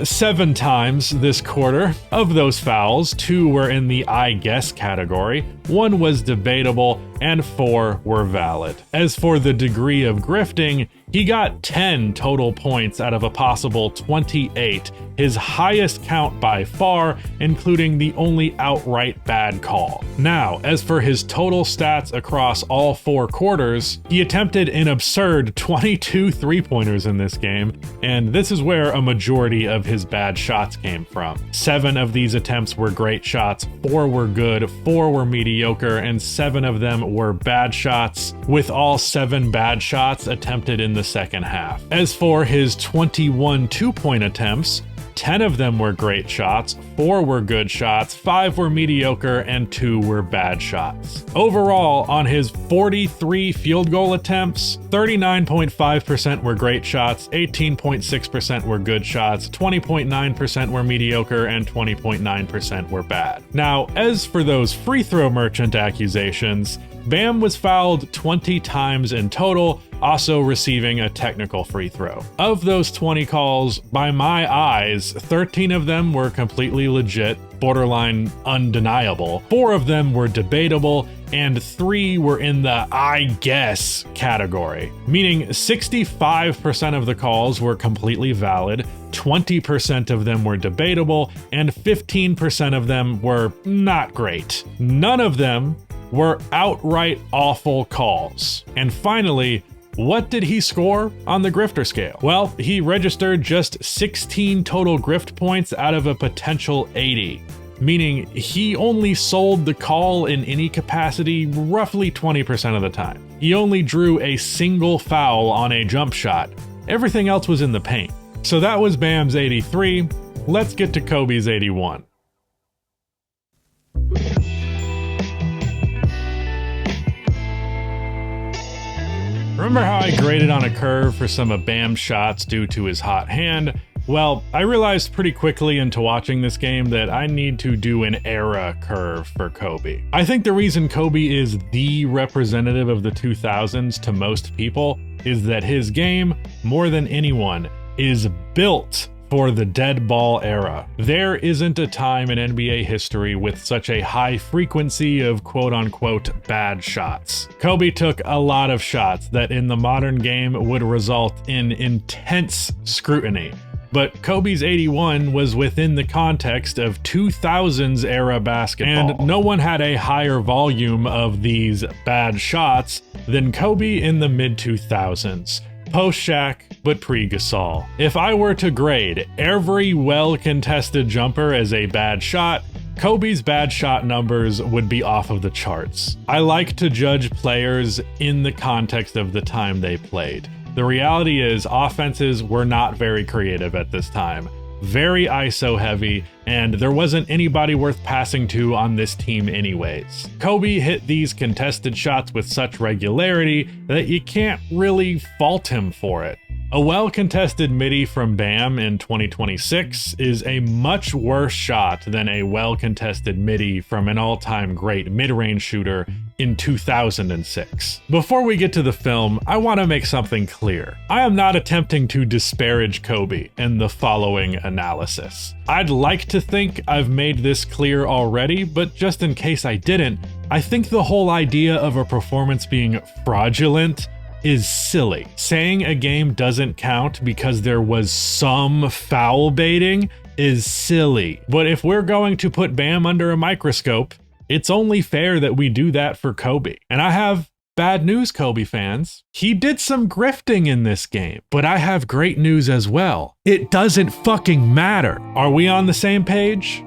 Speaker 1: 7 times this quarter. Of those fouls, 2 were in the I guess category, 1 was debatable, and 4 were valid. As for the degree of grifting, he got 10 total points out of a possible 28, his highest count by far, including the only outright bad call. Now, as for his total stats across all 4 quarters, he attempted an absurd 22 three-pointers in this game, and this is where a majority of his bad shots came from. 7 of these attempts were great shots, 4 were good, 4 were mediocre, and 7 of them were bad shots, with all 7 bad shots attempted in the second half. As for his 21 2-point attempts, 10 of them were great shots, 4 were good shots, 5 were mediocre, and 2 were bad shots. Overall, on his 43 field goal attempts, 39.5% were great shots, 18.6% were good shots, 20.9% were mediocre, and 20.9% were bad. Now, as for those free throw merchant accusations, Bam was fouled 20 times in total, also receiving a technical free throw. Of those 20 calls, by my eyes, 13 of them were completely legit, borderline undeniable, 4 of them were debatable, and 3 were in the I guess category, meaning 65% of the calls were completely valid, 20% of them were debatable, and 15% of them were not great. None of them were outright awful calls. And finally, what did he score on the grifter scale? Well, he registered just 16 total grift points out of a potential 80, meaning he only sold the call in any capacity roughly 20% of the time. He only drew a single foul on a jump shot. Everything else was in the paint. So that was Bam's 83. Let's get to Kobe's 81. Remember how I graded on a curve for some of Bam's shots due to his hot hand? Well, I realized pretty quickly into watching this game that I need to do an era curve for Kobe. I think the reason Kobe is the representative of the 2000s to most people is that his game, more than anyone, is built for the dead ball era. There isn't a time in NBA history with such a high frequency of quote-unquote bad shots. Kobe took a lot of shots that in the modern game would result in intense scrutiny. But Kobe's 81 was within the context of 2000s era basketball, and no one had a higher volume of these bad shots than Kobe in the mid-2000s. Post-Shaq, but pre-Gasol. If I were to grade every well-contested jumper as a bad shot, Kobe's bad shot numbers would be off of the charts. I like to judge players in the context of the time they played. The reality is, offenses were not very creative at this time. Very ISO heavy, and there wasn't anybody worth passing to on this team anyways. Kobe hit these contested shots with such regularity that you can't really fault him for it. A well-contested midi from Bam in 2026 is a much worse shot than a well-contested midi from an all-time great mid-range shooter in 2006. Before we get to the film, I want to make something clear. I am not attempting to disparage Kobe in the following analysis. I'd like to think I've made this clear already, but just in case I didn't, I think the whole idea of a performance being fraudulent is silly. Saying a game doesn't count because there was some foul baiting is silly. But if we're going to put Bam under a microscope, it's only fair that we do that for Kobe. And I have bad news, Kobe fans. He did some grifting in this game, but I have great news as well. It doesn't fucking matter. Are we on the same page?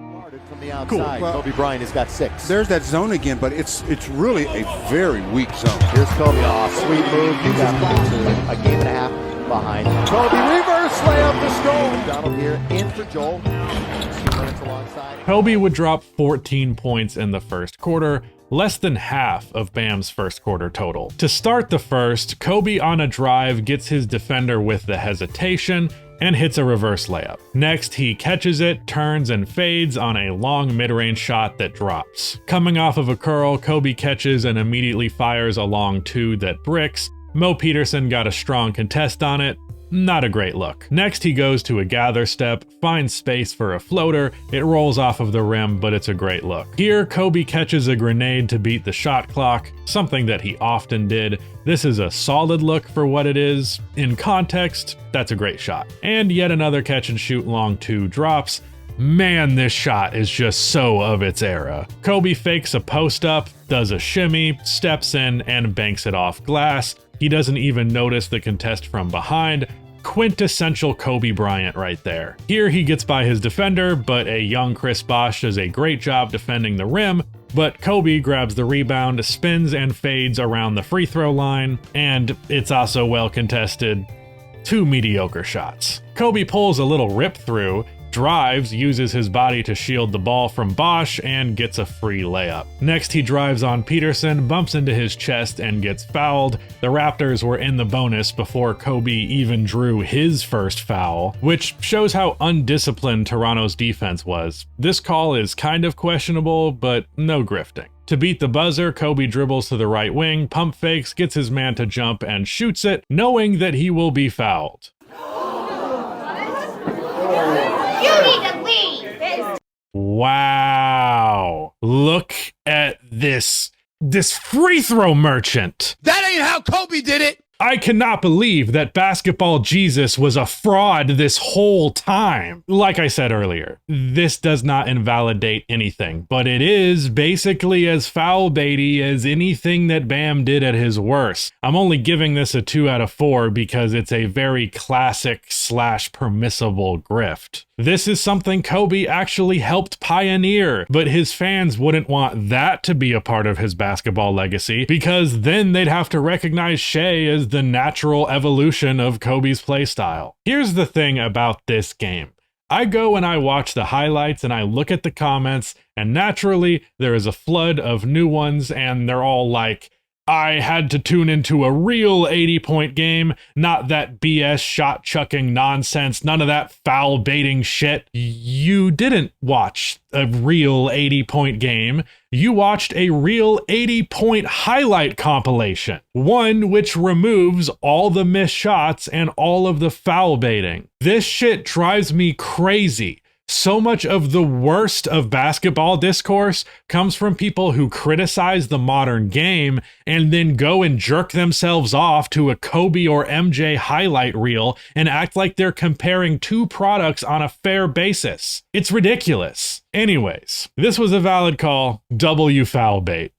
Speaker 6: Cool. Well, Kobe Bryant has got 6.
Speaker 3: There's that zone again, but it's really a very weak zone.
Speaker 6: Here's Kobe off. Sweet move. He got to a game and a half behind. Kobe reverse layup to Joel. Donald here in for Joel. 2 minutes alongside.
Speaker 1: Kobe would drop 14 points in the first quarter, less than half of Bam's first quarter total. To start the first, Kobe on a drive gets his defender with the hesitation and hits a reverse layup. Next, he catches it, turns and fades on a long mid-range shot that drops. Coming off of a curl, Kobe catches and immediately fires a long 2 that bricks. Mo Peterson got a strong contest on it. Not a great look. Next, he goes to a gather step, finds space for a floater. It rolls off of the rim, but it's a great look. Here, Kobe catches a grenade to beat the shot clock, something that he often did. This is a solid look for what it is. In context, that's a great shot. And yet another catch and shoot long 2 drops. Man, this shot is just so of its era. Kobe fakes a post up, does a shimmy, steps in, and banks it off glass. He doesn't even notice the contest from behind. Quintessential Kobe Bryant right there. Here he gets by his defender, but a young Chris Bosh does a great job defending the rim, but Kobe grabs the rebound, spins and fades around the free throw line, and it's also well contested. 2 mediocre shots. Kobe pulls a little rip through, drives, uses his body to shield the ball from Bosh, and gets a free layup. Next, he drives on Peterson, bumps into his chest, and gets fouled. The Raptors were in the bonus before Kobe even drew his first foul, which shows how undisciplined Toronto's defense was. This call is kind of questionable, but no grifting. To beat the buzzer, Kobe dribbles to the right wing, pump fakes, gets his man to jump, and shoots it, knowing that he will be fouled. Wow. Look at this free throw merchant.
Speaker 3: That ain't how Kobe did it.
Speaker 1: I cannot believe that Basketball Jesus was a fraud this whole time. Like I said earlier, this does not invalidate anything, but it is basically as foul baity as anything that Bam did at his worst. I'm only giving this a 2 out of 4 because it's a very classic / permissible grift. This is something Kobe actually helped pioneer, but his fans wouldn't want that to be a part of his basketball legacy because then they'd have to recognize Shea as the natural evolution of Kobe's playstyle. Here's the thing about this game. I go and I watch the highlights and I look at the comments, and naturally there is a flood of new ones and they're all like, I had to tune into a real 80-point game, not that BS shot-chucking nonsense, none of that foul-baiting shit. You didn't watch a real 80-point game. You watched a real 80-point highlight compilation. One which removes all the missed shots and all of the foul baiting. This shit drives me crazy. So much of the worst of basketball discourse comes from people who criticize the modern game and then go and jerk themselves off to a Kobe or MJ highlight reel and act like they're comparing two products on a fair basis. It's ridiculous. Anyways, this was a valid call. W foul bait.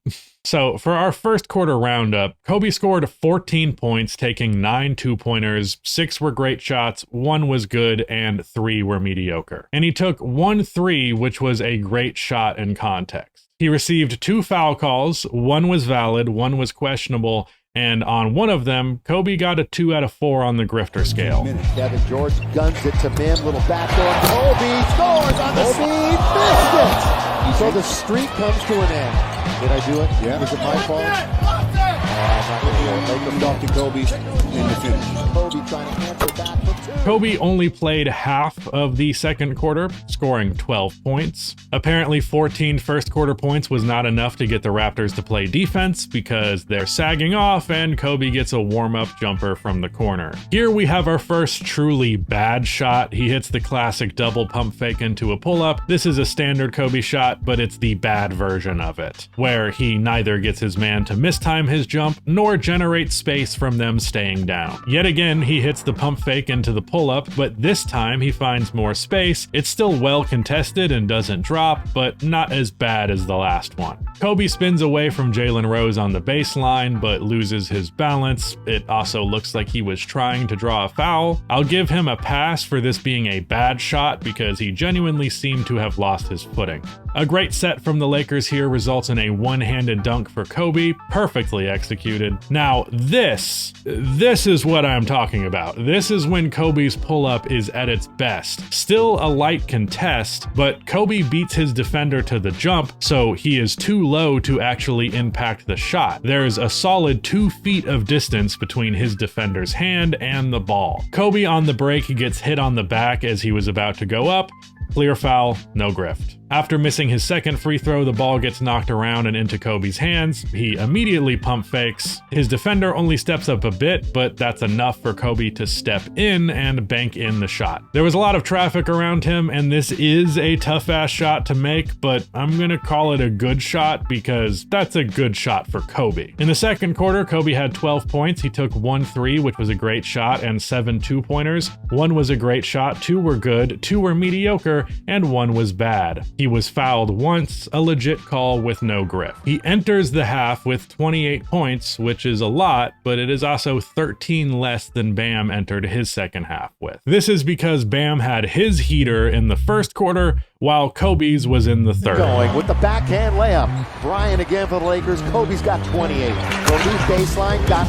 Speaker 1: So for our first quarter roundup, Kobe scored 14 points, taking 9 two-pointers, 6 were great shots, 1 was good, and 3 were mediocre. And he took 1 3, which was a great shot in context. He received 2 foul calls, 1 was valid, 1 was questionable, and on one of them, Kobe got a 2 out of 4 on the grifter scale.
Speaker 6: Kevin George guns it to Mim, little backdoor. Kobe scores on the speed, missed it! So the streak comes to an end. Did I do it?
Speaker 3: Yeah.
Speaker 6: Is it my fault?
Speaker 3: Make them off to Kobe in the finish.
Speaker 6: Kobe trying to answer back for 2.
Speaker 1: Kobe only played half of the second quarter, scoring 12 points. Apparently 14 first quarter points was not enough to get the Raptors to play defense because they're sagging off and Kobe gets a warm-up jumper from the corner. Here we have our first truly bad shot. He hits the classic double pump fake into a pull-up. This is a standard Kobe shot, but it's the bad version of it, where he neither gets his man to mistime his jump nor generate space from them staying down. Yet again, he hits the pump fake into the pull-up, but this time he finds more space. It's still well contested and doesn't drop, but not as bad as the last one. Kobe spins away from Jalen Rose on the baseline, but loses his balance. It also looks like he was trying to draw a foul. I'll give him a pass for this being a bad shot because he genuinely seemed to have lost his footing. A great set from the Lakers here results in a one-handed dunk for Kobe, perfectly executed. Now this is what I'm talking about. This is when Kobe's pull-up is at its best. Still a light contest, but Kobe beats his defender to the jump, so he is too low to actually impact the shot. There's a solid 2 feet of distance between his defender's hand and the ball. Kobe on the break gets hit on the back as he was about to go up. Clear foul, no grift. After missing his second free throw, the ball gets knocked around and into Kobe's hands. He immediately pump fakes. His defender only steps up a bit, but that's enough for Kobe to step in and bank in the shot. There was a lot of traffic around him, and this is a tough-ass shot to make, but I'm gonna call it a good shot because that's a good shot for Kobe. In the second quarter, Kobe had 12 points. He took 1 3, which was a great shot, and 7 two-pointers. 1 was a great shot, 2 were good, 2 were mediocre, and 1 was bad. He was fouled once, a legit call with no grip. He enters the half with 28 points, which is a lot, but it is also 13 less than Bam entered his second half with. This is because Bam had his heater in the first quarter, while Kobe's was in the third.
Speaker 6: Going with the backhand layup. Bryant again for the Lakers. Kobe's got 28. Kobe's baseline got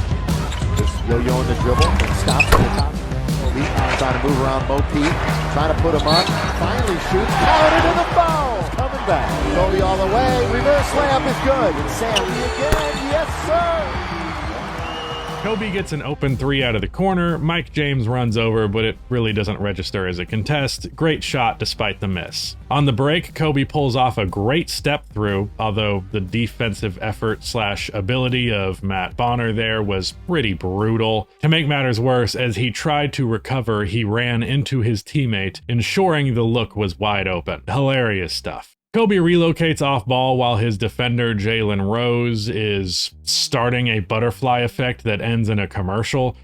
Speaker 6: just yo-yo in the dribble and stops at the top. Kobe trying to move around Mo Pete, trying to put him up. Finally shoots, counted in the foul. Coming back. Kobe all the way. Reverse layup is good. And Sammy again. Yes, sir.
Speaker 1: Kobe gets an open 3 out of the corner. Mike James runs over, but it really doesn't register as a contest. Great shot despite the miss. On the break, Kobe pulls off a great step through, although the defensive effort / ability of Matt Bonner there was pretty brutal. To make matters worse, as he tried to recover, he ran into his teammate, ensuring the look was wide open. Hilarious stuff. Kobe relocates off ball while his defender Jalen Rose is starting a butterfly effect that ends in a commercial.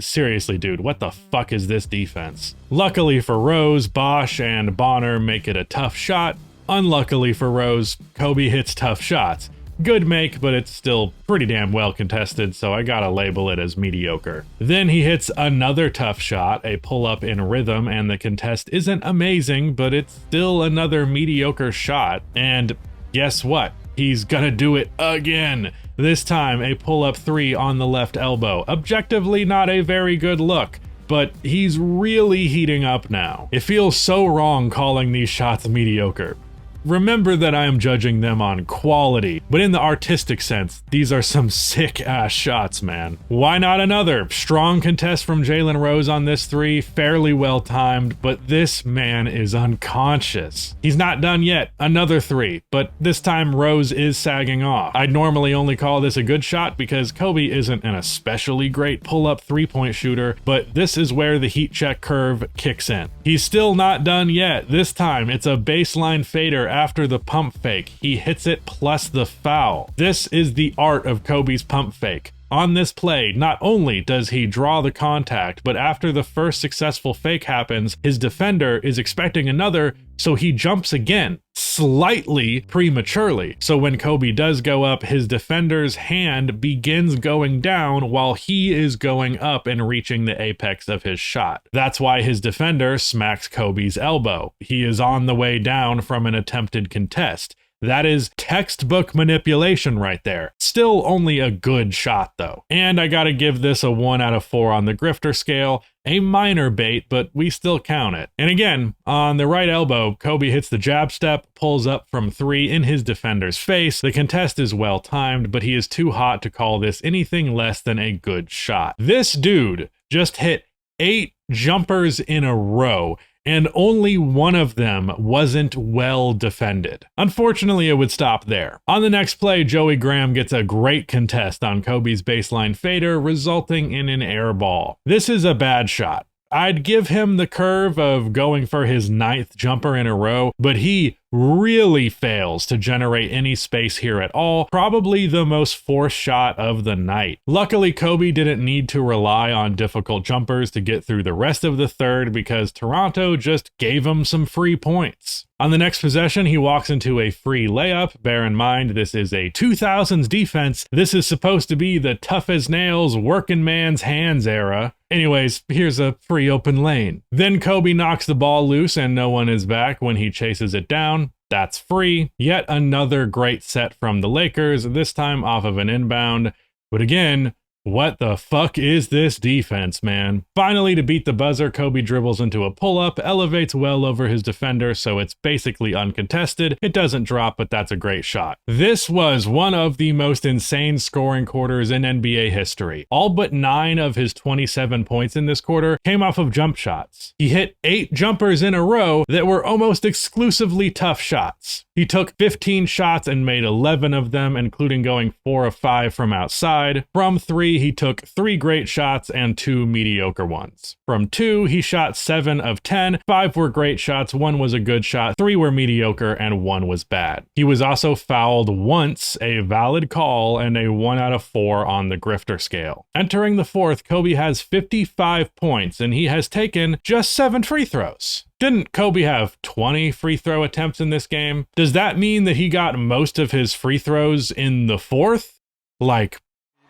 Speaker 1: Seriously, dude, what the fuck is this defense? Luckily for Rose, Bosch and Bonner make it a tough shot. Unluckily for Rose, Kobe hits tough shots. Good make, but it's still pretty damn well contested, so I gotta label it as mediocre. Then he hits another tough shot, a pull-up in rhythm, and the contest isn't amazing, but it's still another mediocre shot. And guess what? He's gonna do it again. This time, a pull-up 3 on the left elbow. Objectively not a very good look, but he's really heating up now. It feels so wrong calling these shots mediocre. remember that I am judging them on quality, but in the artistic sense, these are some sick-ass shots, man. Why not another? Strong contest from Jalen Rose on this three, fairly well-timed, but this man is unconscious. He's not done yet. Another three, but this time Rose is sagging off. I'd normally only call this a good shot because Kobe isn't an especially great pull-up three-point shooter, but this is where the heat check curve kicks in. He's still not done yet. This time, it's a baseline fader after the pump fake. He hits it plus the foul. This is the art of Kobe's pump fake. On this play, not only does he draw the contact, but after the first successful fake happens, his defender is expecting another, so he jumps again, slightly prematurely. So when Kobe does go up, his defender's hand begins going down while he is going up and reaching the apex of his shot. That's why his defender smacks Kobe's elbow. He is on the way down from an attempted contest. That is textbook manipulation right there. Still only a good shot though. And I gotta give this a 1 out of 4 on the grifter scale. A minor bait, but we still count it. And again, on the right elbow, Kobe hits the jab step, pulls up from 3 in his defender's face. The contest is well timed, but he is too hot to call this anything less than a good shot. This dude just hit 8 jumpers in a row, and only one of them wasn't well defended. Unfortunately, it would stop there. On the next play, Joey Graham gets a great contest on Kobe's baseline fader, resulting in an air ball. This is a bad shot. I'd give him the curve of going for his 9th jumper in a row, but he really fails to generate any space here at all, probably the most forced shot of the night. Luckily, Kobe didn't need to rely on difficult jumpers to get through the rest of the third because Toronto just gave him some free points. On the next possession, he walks into a free layup. Bear in mind, this is a 2000s defense. This is supposed to be the tough as nails, working man's hands era. Anyways, here's a free open lane. Then Kobe knocks the ball loose and no one is back when he chases it down. That's free. Yet another great set from the Lakers, this time off of an inbound. But again, what the fuck is this defense, man? Finally, to beat the buzzer, Kobe dribbles into a pull-up, elevates well over his defender, so it's basically uncontested. It doesn't drop, but that's a great shot. This was one of the most insane scoring quarters in NBA history. All but 9 of his 27 points in this quarter came off of jump shots. He hit 8 jumpers in a row that were almost exclusively tough shots. He took 15 shots and made 11 of them, including going 4 of 5 from outside. From 3, he took 3 great shots and 2 mediocre ones. From 2, he shot 7 of 10. 5 were great shots, 1 was a good shot, 3 were mediocre, and 1 was bad. He was also fouled once, a valid call, and a 1 out of 4 on the grifter scale. Entering the fourth, Kobe has 55 points, and he has taken just 7 free throws. Didn't Kobe have 20 free throw attempts in this game? Does that mean that he got most of his free throws in the fourth? Like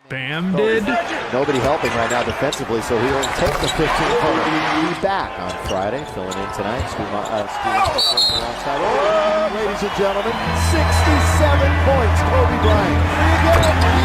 Speaker 1: Bam did?
Speaker 6: Nobody helping right now defensively, so he will take the 15 from him. He's back on Friday, filling in tonight. Alongside. Oh, ladies and gentlemen, 67 points, Kobe Bryant.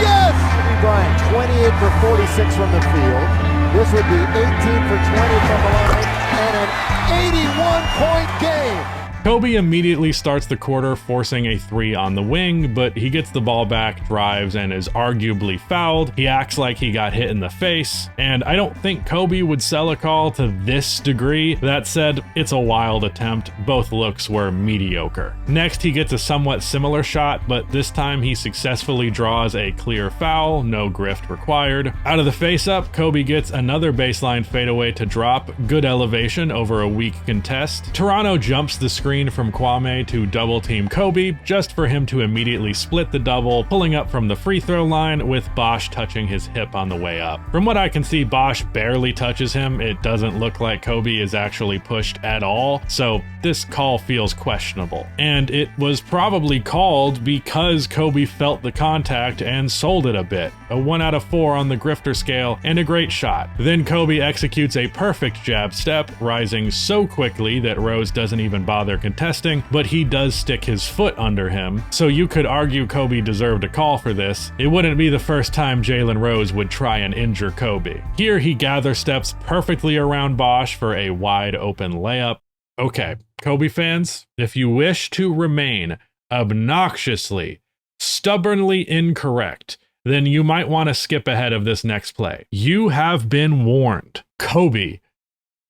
Speaker 6: Yes! Kobe Bryant, 28 for 46 from the field. This would be 18 for 20 from the line, and an 81-point game.
Speaker 1: Kobe immediately starts the quarter forcing a 3 on the wing, but he gets the ball back, drives, and is arguably fouled. He acts like he got hit in the face, and I don't think Kobe would sell a call to this degree. That said, it's a wild attempt. Both looks were mediocre. Next, he gets a somewhat similar shot, but this time he successfully draws a clear foul, no grift required. Out of the face-up, Kobe gets another baseline fadeaway to drop, good elevation over a weak contest. Toronto jumps the screen from Kwame to double team Kobe, just for him to immediately split the double, pulling up from the free throw line with Bosh touching his hip on the way up. From what I can see, Bosh barely touches him. It doesn't look like Kobe is actually pushed at all, so this call feels questionable. And it was probably called because Kobe felt the contact and sold it a bit. A 1 out of 4 on the grifter scale and a great shot. Then Kobe executes a perfect jab step, rising so quickly that Rose doesn't even bother contesting, but he does stick his foot under him, so you could argue Kobe deserved a call for this. It wouldn't be the first time Jalen Rose would try and injure Kobe. Here he gather steps perfectly around Bosh for a wide open layup. Okay, Kobe fans, if you wish to remain obnoxiously, stubbornly incorrect, then you might want to skip ahead of this next play. You have been warned. Kobe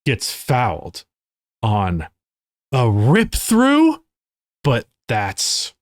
Speaker 1: gets fouled on a rip through, but that's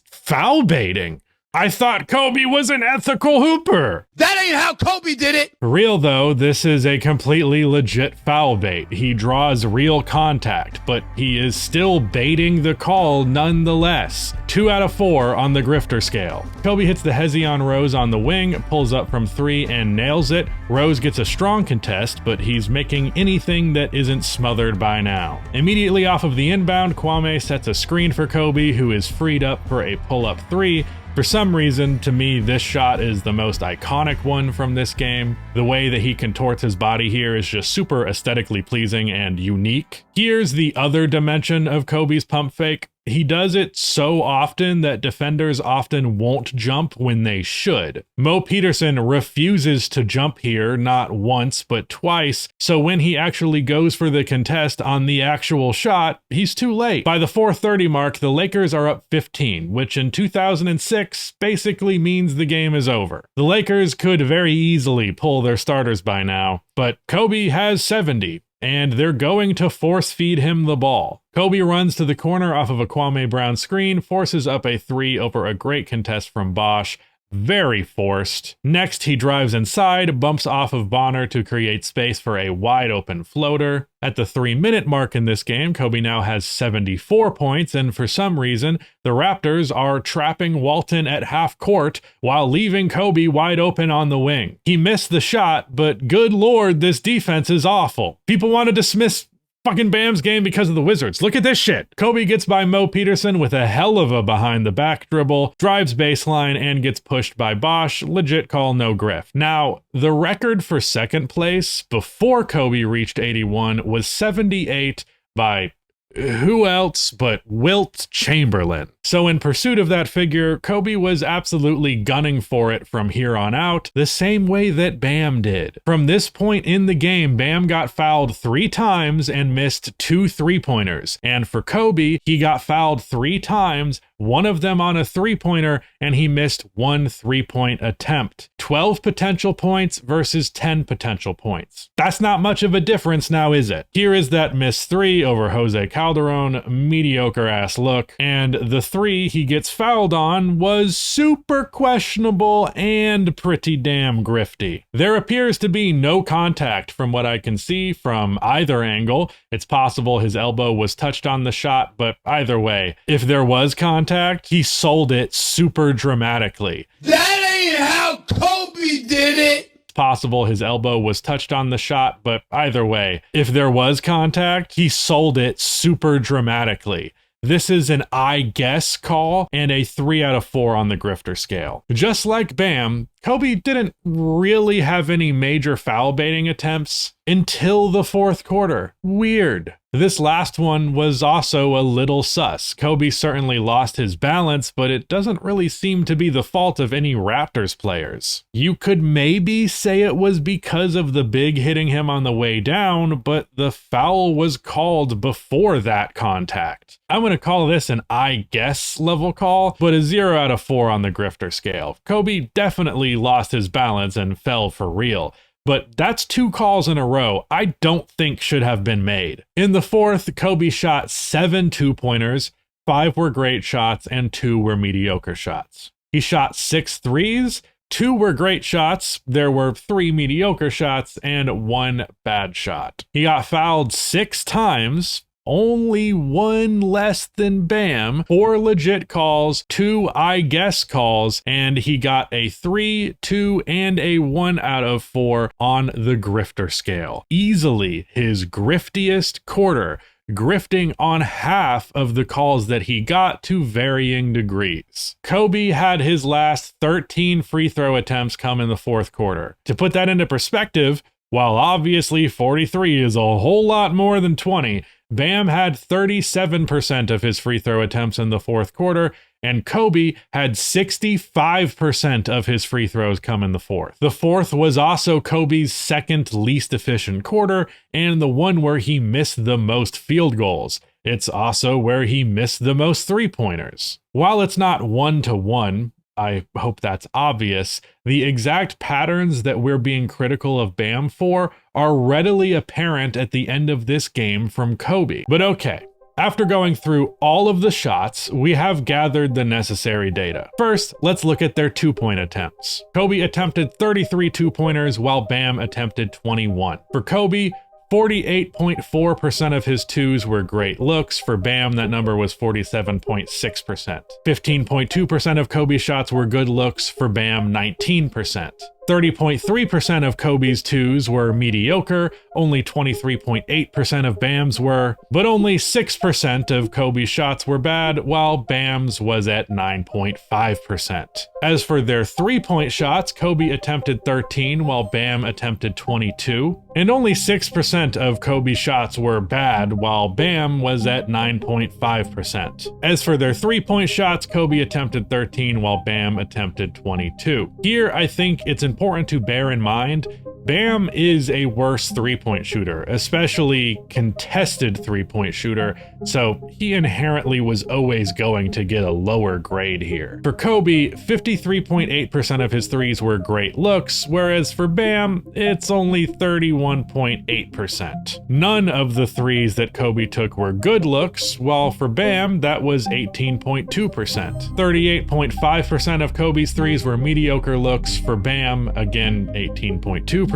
Speaker 1: foul baiting. I thought Kobe was an ethical hooper.
Speaker 7: That ain't how Kobe did it.
Speaker 1: For real though, this is a completely legit foul bait. He draws real contact, but he is still baiting the call nonetheless. 2 out of 4 on the grifter scale. Kobe hits the hezi on Rose on the wing, pulls up from 3 and nails it. Rose gets a strong contest, but he's making anything that isn't smothered by now. Immediately off of the inbound, Kwame sets a screen for Kobe, who is freed up for a pull-up 3. For some reason, to me, this shot is the most iconic one from this game. The way that he contorts his body here is just super aesthetically pleasing and unique. Here's the other dimension of Kobe's pump fake. He does it so often that defenders often won't jump when they should. Mo Peterson refuses to jump here, not once, but twice, so when he actually goes for the contest on the actual shot, he's too late. By the 4:30 mark, the Lakers are up 15, which in 2006 basically means the game is over. The Lakers could very easily pull their starters by now, but Kobe has 70. And they're going to force feed him the ball. Kobe runs to the corner off of a Kwame Brown screen, forces up a 3 over a great contest from Bosch. Very forced. Next, he drives inside, bumps off of Bonner to create space for a wide open floater. At the 3-minute mark in this game, Kobe now has 74 points, and for some reason, the Raptors are trapping Walton at half court while leaving Kobe wide open on the wing. He missed the shot, but good lord, this defense is awful. People want to dismiss fucking Bam's game because of the Wizards. Look at this shit. Kobe gets by Mo Peterson with a hell of a behind the back dribble, drives baseline, and gets pushed by Bosch. Legit call, no griff. Now, the record for second place before Kobe reached 81 was 78 by who else but Wilt Chamberlain. So in pursuit of that figure, Kobe was absolutely gunning for it from here on out, the same way that Bam did. From this point in the game, Bam got fouled 3 times and missed 2 3-pointers. And for Kobe, he got fouled 3 times, one of them on a 3-pointer, and he missed 1 3-point attempt. 12 potential points versus 10 potential points. That's not much of a difference now, is it? Here is that missed 3 over Jose Calderon, mediocre ass look, and the 3 he gets fouled on was super questionable and pretty damn grifty. There appears to be no contact from what I can see from either angle. It's possible his elbow was touched on the shot, but either way, if there was contact, he sold it super dramatically.
Speaker 7: That ain't how Kobe did it.
Speaker 1: It's possible his elbow was touched on the shot, but either way, if there was contact, he sold it super dramatically. This is an I guess call and a 3 out of 4 on the grifter scale. Just like Bam, Kobe didn't really have any major foul baiting attempts until the 4th quarter. Weird. This last one was also a little sus. Kobe certainly lost his balance, but it doesn't really seem to be the fault of any Raptors players. You could maybe say it was because of the big hitting him on the way down, but the foul was called before that contact. I'm going to call this an I guess level call, but a 0 out of 4 on the grifter scale. Kobe definitely lost his balance and fell for real. But that's 2 calls in a row I don't think should have been made. In the 4th, Kobe shot 7 2-pointers, 5 were great shots, and 2 were mediocre shots. He shot 6 threes, 2 were great shots, there were 3 mediocre shots, and 1 bad shot. He got fouled 6 times, only 1 less than Bam, 4 legit calls, 2 I guess calls, and he got a 3, 2, and a 1 out of 4 on the grifter scale. Easily his griftiest quarter, grifting on half of the calls that he got to varying degrees. Kobe had his last 13 free throw attempts come in the 4th quarter. To put that into perspective, while obviously 43 is a whole lot more than 20, Bam had 37% of his free throw attempts in the 4th quarter, and Kobe had 65% of his free throws come in the fourth. The fourth was also Kobe's second least efficient quarter and the one where he missed the most field goals. It's also where he missed the most three-pointers. While it's not 1-to-1, I hope that's obvious, the exact patterns that we're being critical of Bam for are readily apparent at the end of this game from Kobe. But okay, after going through all of the shots, we have gathered the necessary data. First, let's look at their two-point attempts. Kobe attempted 33 two-pointers while Bam attempted 21. For Kobe, 48.4% of his twos were great looks. For Bam, that number was 47.6%. 15.2% of Kobe's shots were good looks. For Bam, 19%. 30.3% of Kobe's twos were mediocre, only 23.8% of Bam's were, but only 6% of Kobe's shots were bad, while Bam's was at 9.5%. As for their three-point shots, Kobe attempted 13 while Bam attempted 22, and only 6% of Kobe's shots were bad, while Bam was at 9.5%. As for their three-point shots, Kobe attempted 13 while Bam attempted 22. Here, I think it's important to bear in mind, Bam is a worse three-point shooter, especially contested three-point shooter, so he inherently was always going to get a lower grade here. For Kobe, 53.8% of his threes were great looks, whereas for Bam, it's only 31.8%. None of the threes that Kobe took were good looks, while for Bam, that was 18.2%. 38.5% of Kobe's threes were mediocre looks. For Bam, again, 18.2%.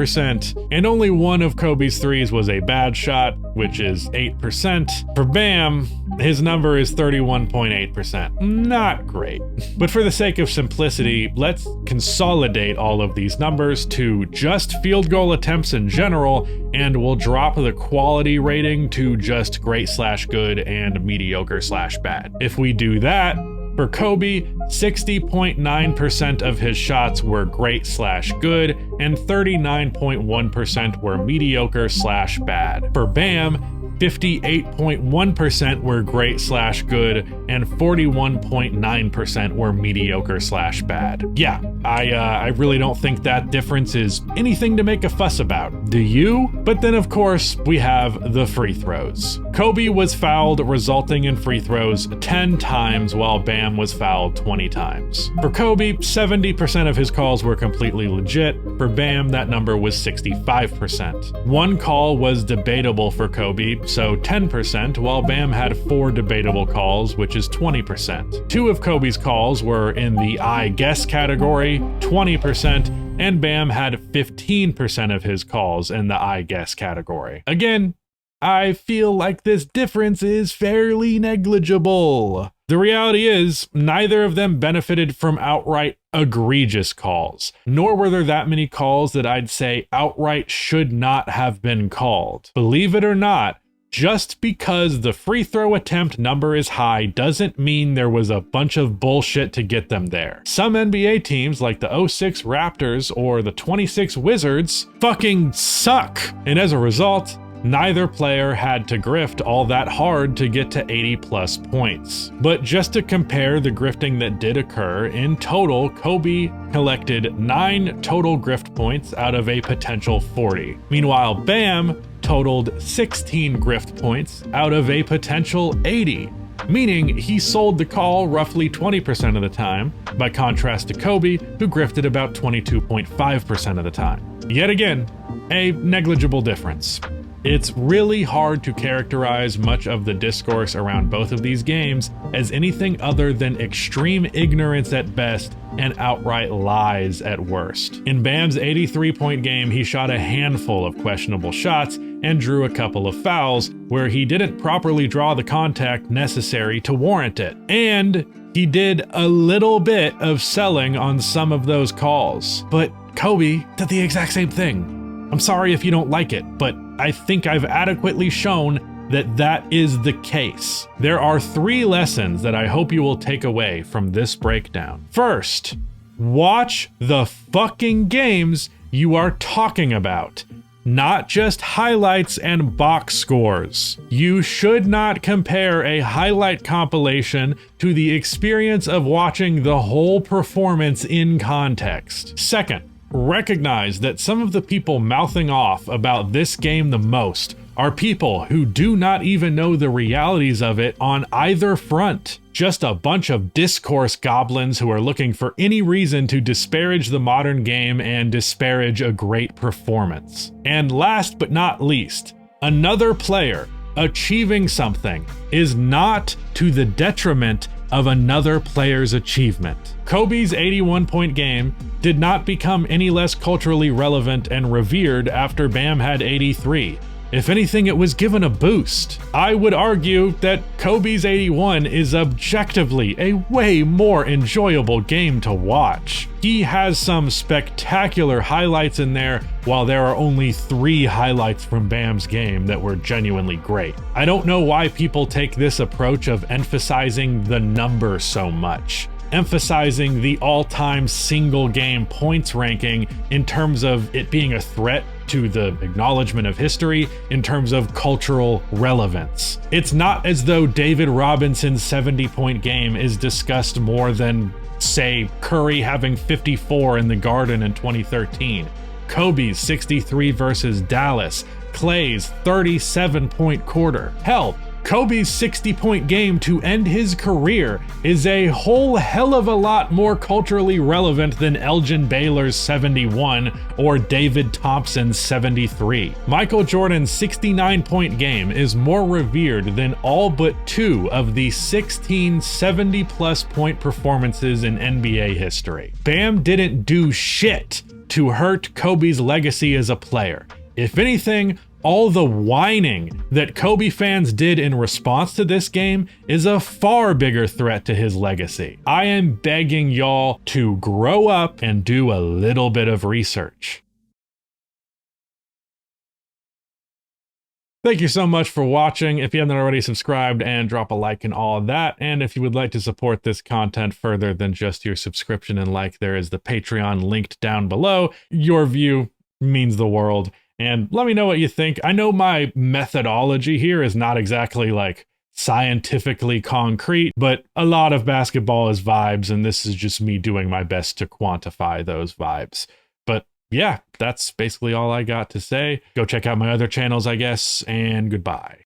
Speaker 1: And only one of Kobe's threes was a bad shot, which is 8%. For Bam, his number is 31.8%. Not great. But for the sake of simplicity, let's consolidate all of these numbers to just field goal attempts in general, and we'll drop the quality rating to just great/good and mediocre/bad. If we do that, for Kobe, 60.9% of his shots were great/good and 39.1% were mediocre/bad. For Bam, 58.1% were great/good and 41.9% were mediocre/bad. Yeah, I really don't think that difference is anything to make a fuss about. Do you? But then of course, we have the free throws. Kobe was fouled, resulting in free throws 10 times while Bam was fouled 20 times. For Kobe, 70% of his calls were completely legit. For Bam, that number was 65%. One call was debatable for Kobe, so 10%, while Bam had 4 debatable calls, which is 20%. 2 of Kobe's calls were in the I guess category, 20%, and Bam had 15% of his calls in the I guess category. Again, I feel like this difference is fairly negligible. The reality is, neither of them benefited from outright egregious calls, nor were there that many calls that I'd say outright should not have been called. Believe it or not, just because the free throw attempt number is high doesn't mean there was a bunch of bullshit to get them there. Some NBA teams like the 06 Raptors or the 26 Wizards fucking suck, and as a result, neither player had to grift all that hard to get to 80+ points. But just to compare the grifting that did occur, in total, Kobe collected 9 total grift points out of a potential 40. Meanwhile, Bam totaled 16 grift points out of a potential 80. Meaning he sold the call roughly 20% of the time, by contrast to Kobe, who grifted about 22.5% of the time. Yet again, a negligible difference. It's really hard to characterize much of the discourse around both of these games as anything other than extreme ignorance at best and outright lies at worst. In Bam's 83-point game, he shot a handful of questionable shots and drew a couple of fouls where he didn't properly draw the contact necessary to warrant it. And he did a little bit of selling on some of those calls. But Kobe did the exact same thing. I'm sorry if you don't like it, but I think I've adequately shown that that is the case. There are 3 lessons that I hope you will take away from this breakdown. First, watch the fucking games you are talking about. not just highlights and box scores. You should not compare a highlight compilation to the experience of watching the whole performance in context. Second, recognize that some of the people mouthing off about this game the most are people who do not even know the realities of it on either front. Just a bunch of discourse goblins who are looking for any reason to disparage the modern game and disparage a great performance. And last but not least, another player achieving something is not to the detriment of another player's achievement. Kobe's 81-point game did not become any less culturally relevant and revered after Bam had 83. If anything, it was given a boost. I would argue that Kobe's 81 is objectively a way more enjoyable game to watch. He has some spectacular highlights in there, while there are only 3 highlights from Bam's game that were genuinely great. I don't know why people take this approach of emphasizing the number so much, emphasizing the all-time single game points ranking in terms of it being a threat to the acknowledgement of history in terms of cultural relevance. It's not as though David Robinson's 70-point game is discussed more than, say, Curry having 54 in the Garden in 2013, Kobe's 63 versus Dallas, Clay's 37-point quarter. Hell, Kobe's 60-point game to end his career is a whole hell of a lot more culturally relevant than Elgin Baylor's 71 or David Thompson's 73. Michael Jordan's 69-point game is more revered than all but 2 of the 16 70-plus point performances in NBA history. Bam didn't do shit to hurt Kobe's legacy as a player. If anything, all the whining that Kobe fans did in response to this game is a far bigger threat to his legacy. I am begging y'all to grow up and do a little bit of research. Thank you so much for watching. If you haven't already, subscribed and drop a like and all of that. And if you would like to support this content further than just your subscription and like, there is the Patreon linked down below. Your view means the world. And let me know what you think. I know my methodology here is not exactly like scientifically concrete, but a lot of basketball is vibes, and this is just me doing my best to quantify those vibes. But yeah, that's basically all I got to say. Go check out my other channels, I guess, and goodbye.